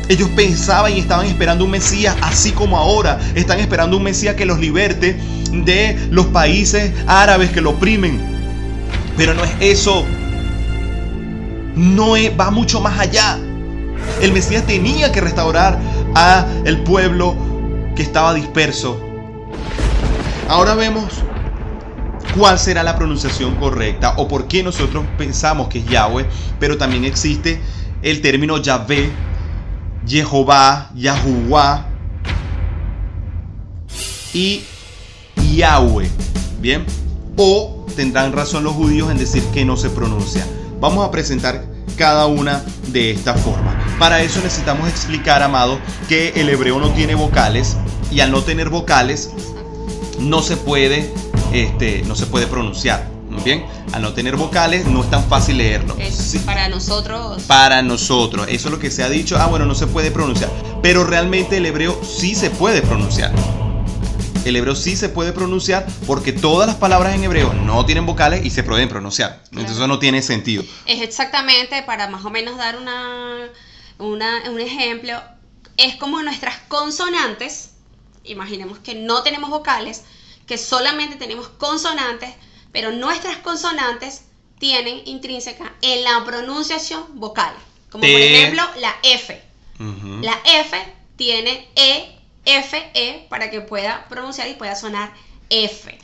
Ellos pensaban y estaban esperando un Mesías, así como ahora están esperando un Mesías que los liberte de los países árabes que lo oprimen. Pero no es eso. va mucho más allá. El Mesías tenía que restaurar a el pueblo que estaba disperso. Ahora vemos cuál será la pronunciación correcta o por qué nosotros pensamos que es Yahweh, pero también existe el término Yahvé, Jehová, Yahuwah y Yahweh. Bien, o tendrán razón los judíos en decir que no se pronuncia. Vamos a presentar cada una de estas formas. Para eso necesitamos explicar, amado, que el hebreo no tiene vocales, y al no tener vocales no se puede pronunciar. Bien, al no tener vocales no es tan fácil leerlo. Sí. Para nosotros, eso es lo que se ha dicho. Bueno, no se puede pronunciar, pero realmente el hebreo sí se puede pronunciar. El hebreo sí se puede pronunciar porque todas las palabras en hebreo no tienen vocales y se pueden pronunciar. Entonces eso no tiene sentido. Es exactamente, para más o menos dar un ejemplo, es como nuestras consonantes. Imaginemos que no tenemos vocales, que solamente tenemos consonantes, pero nuestras consonantes tienen intrínseca en la pronunciación vocal. Como por ejemplo la F. Uh-huh. La F tiene F-E para que pueda pronunciar y pueda sonar F.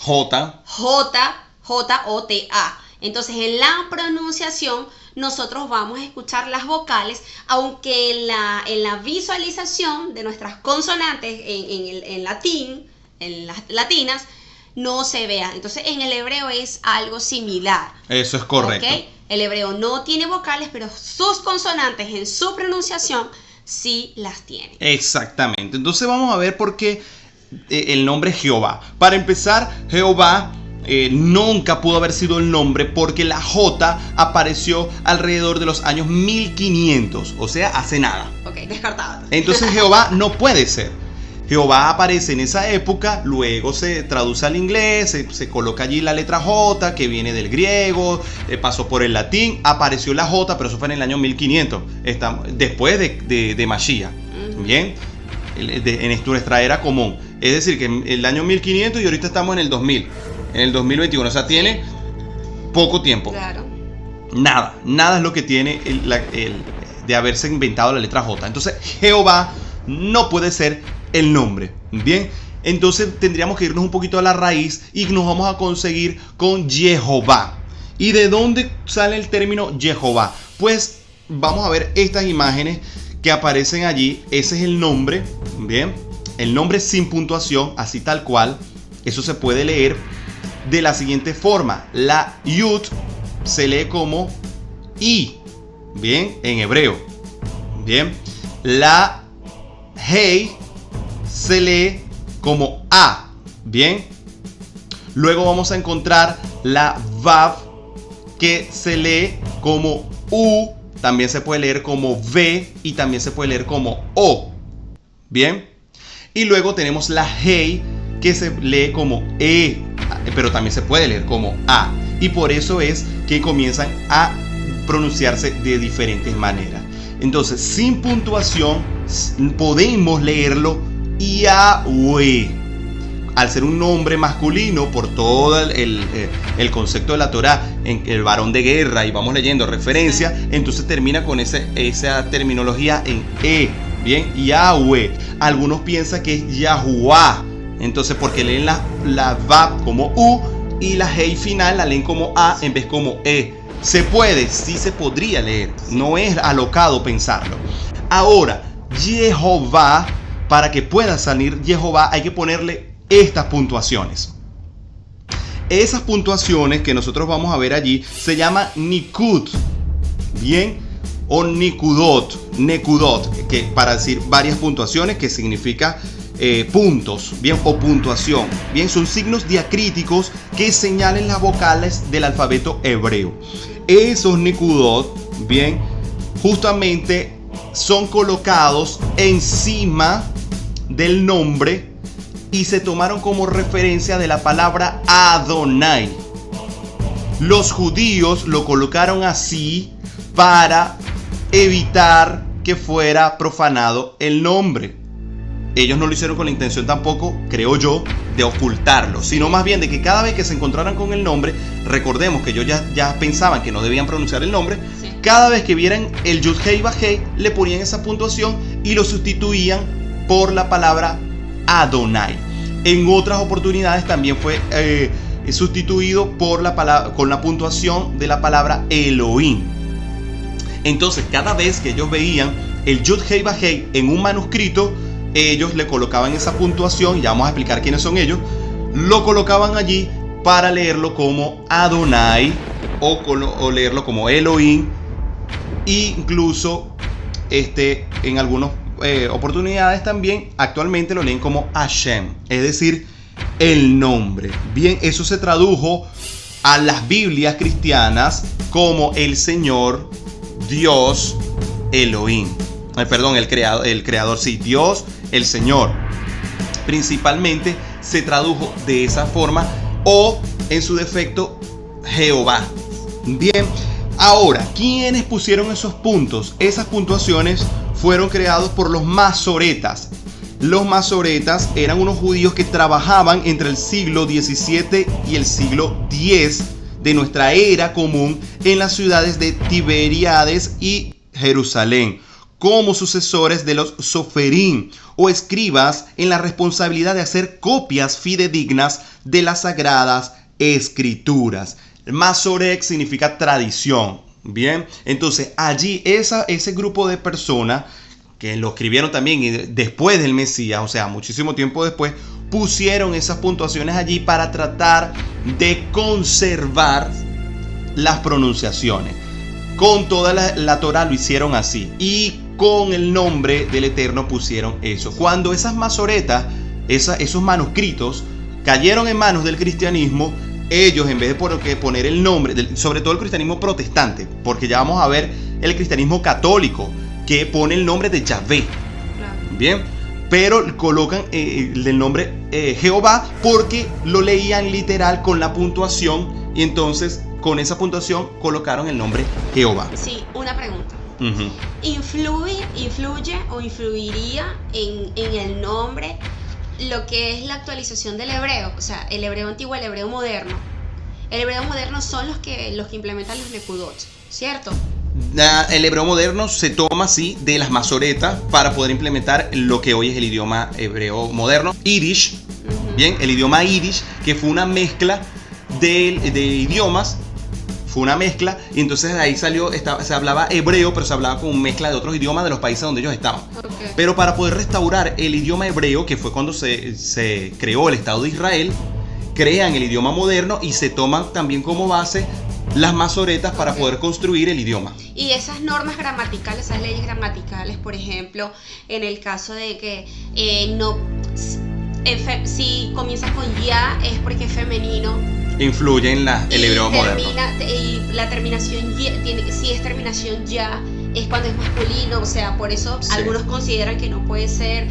J-O-T-A. Entonces en la pronunciación nosotros vamos a escuchar las vocales, aunque en la visualización de nuestras consonantes en latín, en las latinas, no se vea. Entonces en el hebreo es algo similar. Eso es correcto. ¿Okay? El hebreo no tiene vocales, pero sus consonantes en su pronunciación sí las tiene. Exactamente. Entonces vamos a ver por qué el nombre Jehová. Para empezar, Jehová nunca pudo haber sido el nombre porque la J apareció alrededor de los años 1500, o sea, hace nada. Ok, descartado. Entonces Jehová no puede ser. Jehová aparece en esa época, luego se traduce al inglés, se coloca allí la letra J, que viene del griego, pasó por el latín, apareció la J, pero eso fue en el año 1500, después de Mashiach. Bien, en nuestra era común. Es decir, que en el año 1500 y ahorita estamos en el 2000, en el 2021, o sea, tiene poco tiempo. Claro. Nada es lo que tiene de haberse inventado la letra J. Entonces, Jehová no puede ser el nombre. Bien, entonces tendríamos que irnos un poquito a la raíz y nos vamos a conseguir con Jehová. ¿Y de dónde sale el término Jehová? Pues vamos a ver estas imágenes que aparecen allí. Ese es el nombre, bien, el nombre sin puntuación, así tal cual. Eso se puede leer de la siguiente forma. La Yud se lee como I, bien, en hebreo. Bien, la Hei se lee como A, bien. Luego vamos a encontrar la Vav, que se lee como U, también se puede leer como V y también se puede leer como O, bien. Y luego tenemos la Hei, que se lee como E, pero también se puede leer como A. Y por eso es que comienzan a pronunciarse de diferentes maneras. Entonces, sin puntuación, podemos leerlo Yahweh. Al ser un nombre masculino, por todo el concepto de la Torah, en el varón de guerra, y vamos leyendo referencia, entonces termina con esa terminología en E. Bien, Yahweh. Algunos piensan que es Yahuwah. Entonces, porque leen la Vav como U y la Hei final la leen como A en vez como E. Se puede, sí se podría leer. No es alocado pensarlo. Ahora, Jehová, para que pueda salir Jehová, hay que ponerle estas puntuaciones. Esas puntuaciones que nosotros vamos a ver allí se llama Nikud, bien, o Nekudot, que para decir varias puntuaciones, que significa puntos, bien, o puntuación. Bien, son signos diacríticos que señalen las vocales del alfabeto hebreo. Esos Nekudot, bien, justamente son colocados encima del nombre y se tomaron como referencia de la palabra Adonai. Los judíos lo colocaron así para evitar que fuera profanado el nombre. ellos no lo hicieron con la intención tampoco, creo yo, de ocultarlo, sino más bien de que cada vez que se encontraran con el nombre, recordemos que ellos ya pensaban que no debían pronunciar el nombre, Sí. cada vez que vieran el Yud Hei Vav Hei, le ponían esa puntuación y lo sustituían por la palabra Adonai. En otras oportunidades también fue sustituido por con la puntuación de la palabra Elohim. Entonces, cada vez que ellos veían el Yud Hei Vav Hei en un manuscrito, ellos le colocaban esa puntuación, ya vamos a explicar quiénes son ellos, lo colocaban allí para leerlo como Adonai o leerlo como Elohim, e incluso en algunas oportunidades también actualmente lo leen como Hashem, es decir, el nombre. Bien, eso se tradujo a las Biblias cristianas como el Señor, Dios, Elohim. Perdón, el creador, sí, Dios, el Señor. Principalmente se tradujo de esa forma, o en su defecto, Jehová. Bien, ahora, ¿quiénes pusieron esos puntos? Esas puntuaciones fueron creados por los masoretas. Los masoretas eran unos judíos que trabajaban entre el siglo XVII y el siglo X de nuestra era común en las ciudades de Tiberíades y Jerusalén, como sucesores de los soferim o escribas en la responsabilidad de hacer copias fidedignas de las sagradas escrituras. Masorek significa tradición. Bien, entonces allí ese grupo de personas que lo escribieron también después del Mesías, o sea, muchísimo tiempo después, pusieron esas puntuaciones allí para tratar de conservar las pronunciaciones. Con toda la Torah lo hicieron así, y con el nombre del Eterno pusieron eso. Cuando esas masoretas, esos manuscritos cayeron en manos del cristianismo, ellos, en vez de poner el nombre, sobre todo el cristianismo protestante, porque ya vamos a ver el cristianismo católico que pone el nombre de Yahvé, Claro. bien, pero colocan el nombre Jehová porque lo leían literal con la puntuación, y entonces con esa puntuación colocaron el nombre Jehová. Sí, una pregunta. Uh-huh. ¿Influye o influiría en el nombre lo que es la actualización del hebreo? O sea, el hebreo antiguo, el hebreo moderno. El hebreo moderno son los que implementan los nekudot, ¿cierto? El hebreo moderno se toma así de las masoretas para poder implementar lo que hoy es el idioma hebreo moderno, Yiddish. Ujú. Bien, el idioma Yiddish, que fue una mezcla de idiomas. Fue una mezcla, y entonces de ahí se hablaba hebreo, pero se hablaba con mezcla de otros idiomas de los países donde ellos estaban. Okay. Pero para poder restaurar el idioma hebreo, que fue cuando se creó el Estado de Israel, crean el idioma moderno y se toman también como base las masoretas para poder construir el idioma. Y esas normas gramaticales, esas leyes gramaticales, por ejemplo, en el caso de que si comienza con ya es porque es femenino. Influye en el hebreo moderno. Y la terminación si es terminación ya es cuando es masculino, o sea, por eso Sí. algunos consideran que no puede ser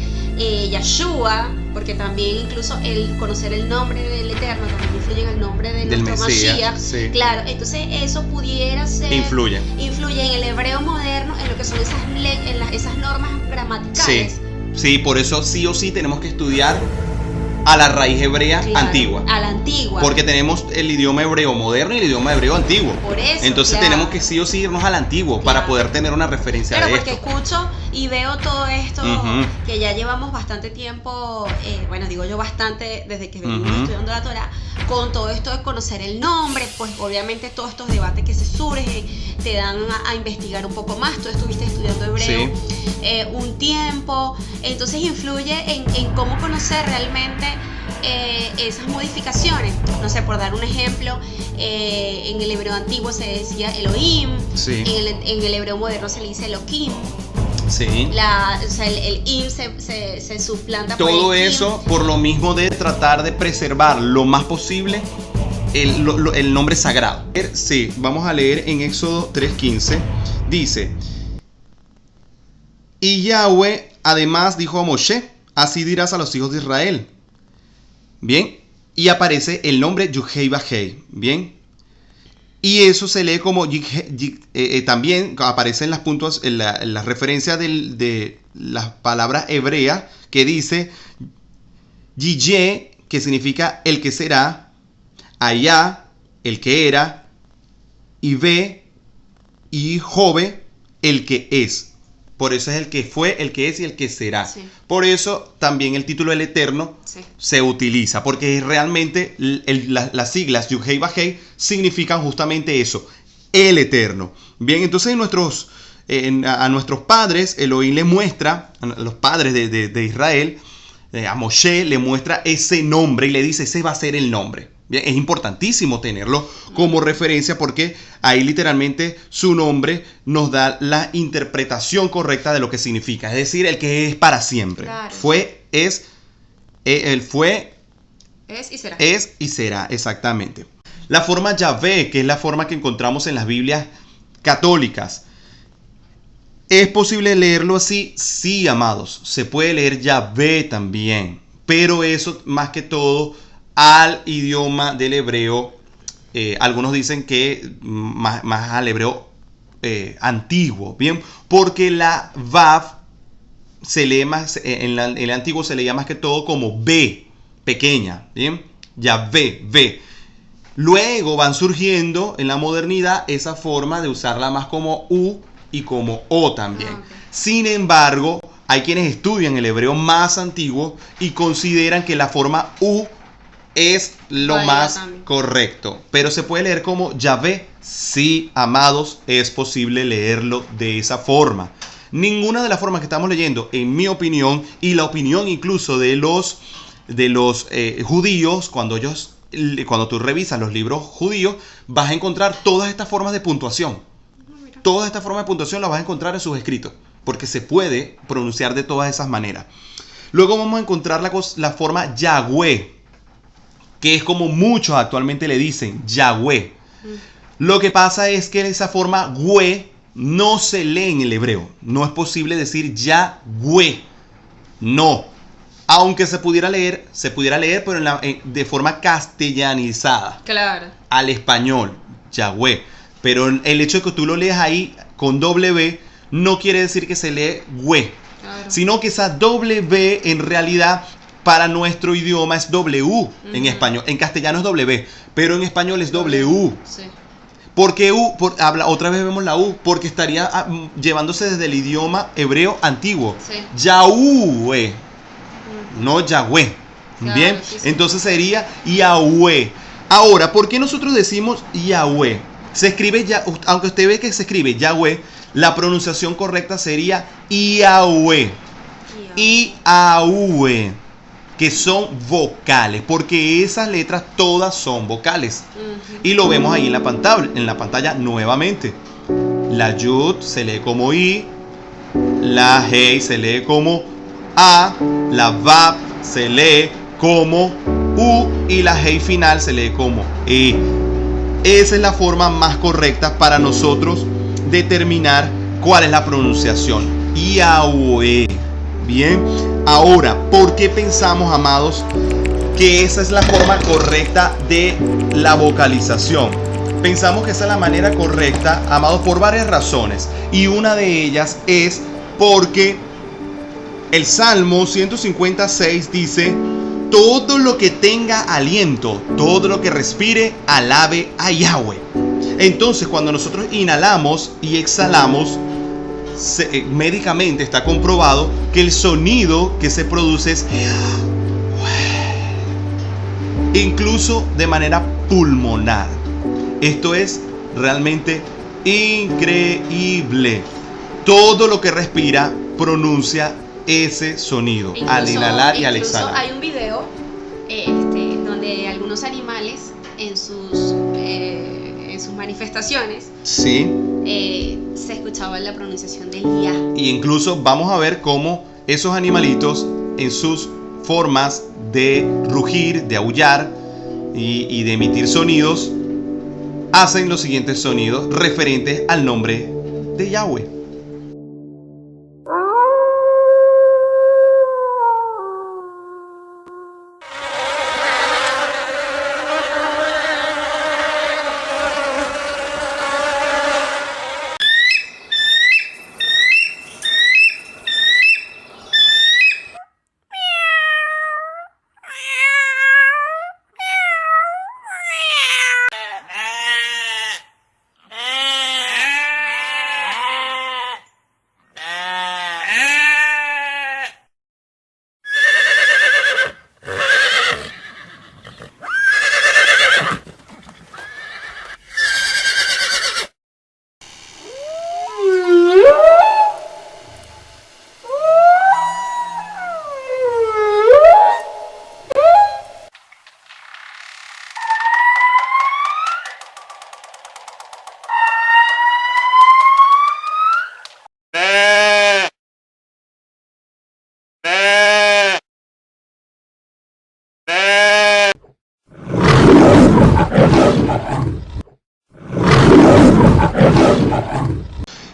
Yahshua, porque también incluso el conocer el nombre del Eterno también influye en el nombre de Del nuestro Mesías, Mashiach. sí. Claro, entonces eso pudiera ser Influye. en el hebreo moderno, en lo que son esas normas gramaticales. Sí, por eso sí o sí tenemos que estudiar a la raíz hebrea Claro, antigua. a la antigua. Porque tenemos el idioma hebreo moderno y el idioma hebreo antiguo. Por eso, Entonces claro. tenemos que sí o sí irnos al antiguo para Claro. poder tener una referencia Claro, de porque esto. escucho y veo todo esto Ujú. que ya llevamos bastante tiempo, bueno, digo yo bastante desde que venimos Ujú. estudiando la Torah, con todo esto de conocer el nombre, pues obviamente todos estos debates que se surgen te dan a investigar un poco más. Tú estuviste estudiando hebreo un tiempo, entonces influye en cómo conocer realmente esas modificaciones. No sé, por dar un ejemplo, en el hebreo antiguo se decía Elohim, Sí. en el hebreo moderno se le dice Elohim. Sí. O sea, el im se suplanta por Todo el im. eso por lo mismo de tratar de preservar lo más posible el nombre sagrado. Sí, vamos a leer en Éxodo 3:15. Dice: y Yahweh además dijo a Moshe: así dirás a los hijos de Israel. Bien, y aparece el nombre Yud-Hei Vav-Hei. Bien, y eso se lee como también aparece en las referencias de la palabra hebrea que dice Yiyé, que significa el que será, Allá, el que era, y Ve, y Jove, el que es. Por eso es el que fue, el que es y el que será. Sí. Por eso también el título del Eterno Sí. se utiliza, porque realmente las siglas Yud-Hei Vah-Hei significan justamente eso, el Eterno. Bien, entonces a nuestros padres, Elohim le muestra, a los padres de Israel, a Moshe le muestra ese nombre y le dice, ese va a ser el nombre. Bien, es importantísimo tenerlo como referencia porque ahí literalmente su nombre nos da la interpretación correcta de lo que significa. Es decir, el que es para siempre. Claro. Él fue, Es y será. es y será, exactamente. La forma Yahvé, que es la forma que encontramos en las Biblias católicas. ¿Es posible leerlo así? Sí, amados. Se puede leer Yahvé también. Pero eso, más que todo, al idioma del hebreo, algunos dicen que más al hebreo antiguo, ¿bien? Porque la Vav se lee más, en el antiguo se leía más que todo como B, pequeña, ¿bien? Yahvé, V. Luego van surgiendo en la modernidad esa forma de usarla más como U y como O también. Okay. Sin embargo, hay quienes estudian el hebreo más antiguo y consideran que la forma U es lo Válida más también. correcto. Pero se puede leer como Yahvé. Sí, amados, es posible leerlo de esa forma. Ninguna de las formas que estamos leyendo, en mi opinión, y la opinión incluso de los judíos, cuando tú revisas los libros judíos, vas a encontrar todas estas formas de puntuación. Todas estas formas de puntuación las vas a encontrar en sus escritos, porque se puede pronunciar de todas esas maneras. Luego vamos a encontrar la forma Yahweh, que es como muchos actualmente le dicen, Yahweh. Lo que pasa es que esa forma Hue no se lee en el hebreo. No es posible decir Yahweh. No. Aunque se pudiera leer, pero de forma castellanizada. Claro. Al español, Yahweh. Pero el hecho de que tú lo leas ahí con W no quiere decir que se lee Hue. Claro. Sino que esa W en realidad para nuestro idioma es W en español. En castellano es W, pero en español es W. Sí. ¿Por qué U? Otra vez vemos la U, porque estaría llevándose desde el idioma hebreo antiguo. Sí. Yahweh, no Yahweh. Claro, Bien, sí, sí. entonces sería Yahweh. Ahora, ¿por qué nosotros decimos Yahweh? Se escribe, aunque usted ve que se escribe Yahweh, la pronunciación correcta sería Yahweh. Yahweh, que son vocales, porque esas letras todas son vocales. Y lo vemos ahí en la pantalla nuevamente. La Yud se lee como I, la Hei se lee como A, la Vav se lee como U y la Hei final se lee como E. Esa es la forma más correcta para nosotros determinar cuál es la pronunciación. Yahweh. Bien, ahora, ¿por qué pensamos, amados, que esa es la forma correcta de la vocalización? Pensamos que esa es la manera correcta, amados, por varias razones. Y una de ellas es porque el Salmo 156 dice: todo lo que tenga aliento, todo lo que respire, alabe a Yahweh. Entonces, cuando nosotros inhalamos y exhalamos, médicamente está comprobado que el sonido que se produce es incluso de manera pulmonar. Esto es realmente increíble. Todo lo que respira pronuncia ese sonido al inhalar y al exhalar. Hay un video donde algunos animales en sus manifestaciones Sí. Se escuchaba la pronunciación del ya. Y incluso vamos a ver cómo esos animalitos en sus formas de rugir, de aullar y de emitir sonidos hacen los siguientes sonidos referentes al nombre de Yahweh.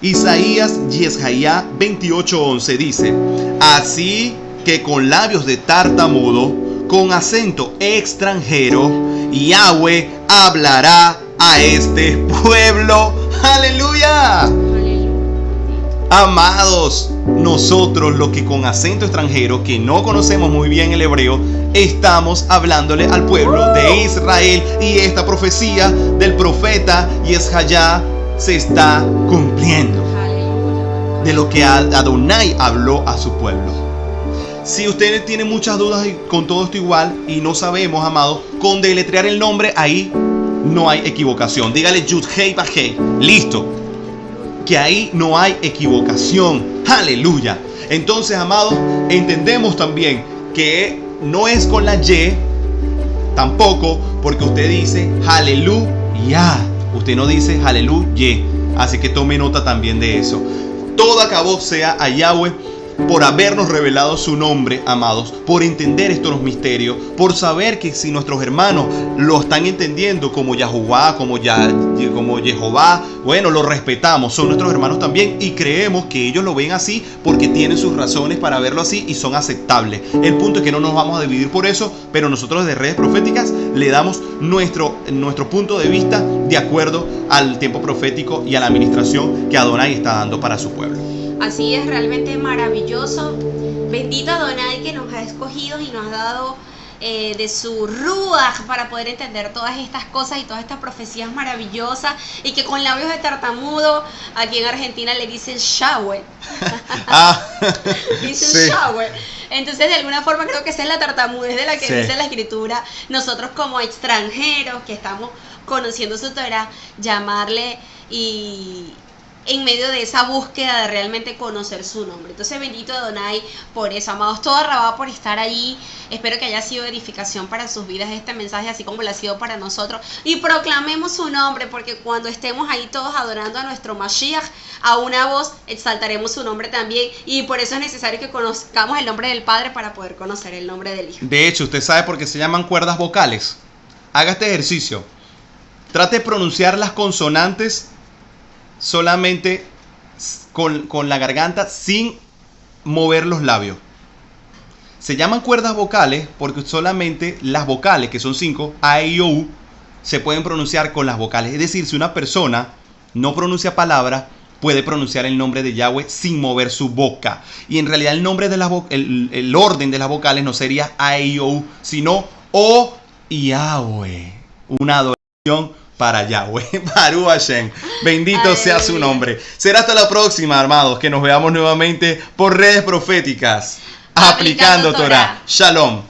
Isaías Yeshaía 28:11 dice: así que con labios de tartamudo, con acento extranjero, Yahweh hablará a este pueblo. ¡Aleluya! Amados, nosotros los que con acento extranjero, que no conocemos muy bien el hebreo, estamos hablándole al pueblo de Israel, y esta profecía del profeta Yeshaía se está cumpliendo de lo que Adonai habló a su pueblo. Si ustedes tienen muchas dudas con todo esto igual y no sabemos, amados, con deletrear el nombre ahí no hay equivocación. Dígale Yud Hei Vav Hei, listo, que ahí no hay equivocación. Aleluya. Entonces, amados, entendemos también que no es con la Y tampoco, porque usted dice aleluya, usted no dice aleluya. Así que tome nota también de eso. Todo acabó sea a Yahweh por habernos revelado su nombre, amados, por entender estos misterios, por saber que si nuestros hermanos lo están entendiendo como Yahuwah, como Jehová, bueno, lo respetamos, son nuestros hermanos también, y creemos que ellos lo ven así porque tienen sus razones para verlo así y son aceptables. El punto es que no nos vamos a dividir por eso, pero nosotros desde Redes Proféticas le damos nuestro punto de vista de acuerdo al tiempo profético y a la administración que Adonai está dando para su pueblo. Así es, realmente maravilloso. Bendito Adonai que nos ha escogido y nos ha dado de su ruaj para poder entender todas estas cosas y todas estas profecías maravillosas, y que con labios de tartamudo, aquí en Argentina le dicen Yahweh. Dicen sí. Yahweh. Entonces, de alguna forma creo que esa es la tartamudez de la que Sí. dice la escritura. Nosotros como extranjeros que estamos conociendo su Torah, llamarle y en medio de esa búsqueda de realmente conocer su nombre. Entonces, bendito Adonai por eso, amados. Todo Rabá por estar allí. Espero que haya sido edificación para sus vidas este mensaje, así como lo ha sido para nosotros. Y proclamemos su nombre, porque cuando estemos ahí todos adorando a nuestro Mashiach, a una voz exaltaremos su nombre también. Y por eso es necesario que conozcamos el nombre del Padre para poder conocer el nombre del Hijo. De hecho, usted sabe por qué se llaman cuerdas vocales. Haga este ejercicio. Trate de pronunciar las consonantes solamente con la garganta, sin mover los labios. Se llaman cuerdas vocales porque solamente las vocales, que son 5, A, I, O, U, se pueden pronunciar con las vocales. Es decir, si una persona no pronuncia palabras, puede pronunciar el nombre de Yahweh sin mover su boca. Y en realidad el nombre de el orden de las vocales no sería A, I, O, U, sino O y Yahweh. Una adoración para Yahweh. Baruch Hashem. Bendito sea su nombre. Será hasta la próxima, hermanos, que nos veamos nuevamente por Redes Proféticas, aplicando Torah. Shalom.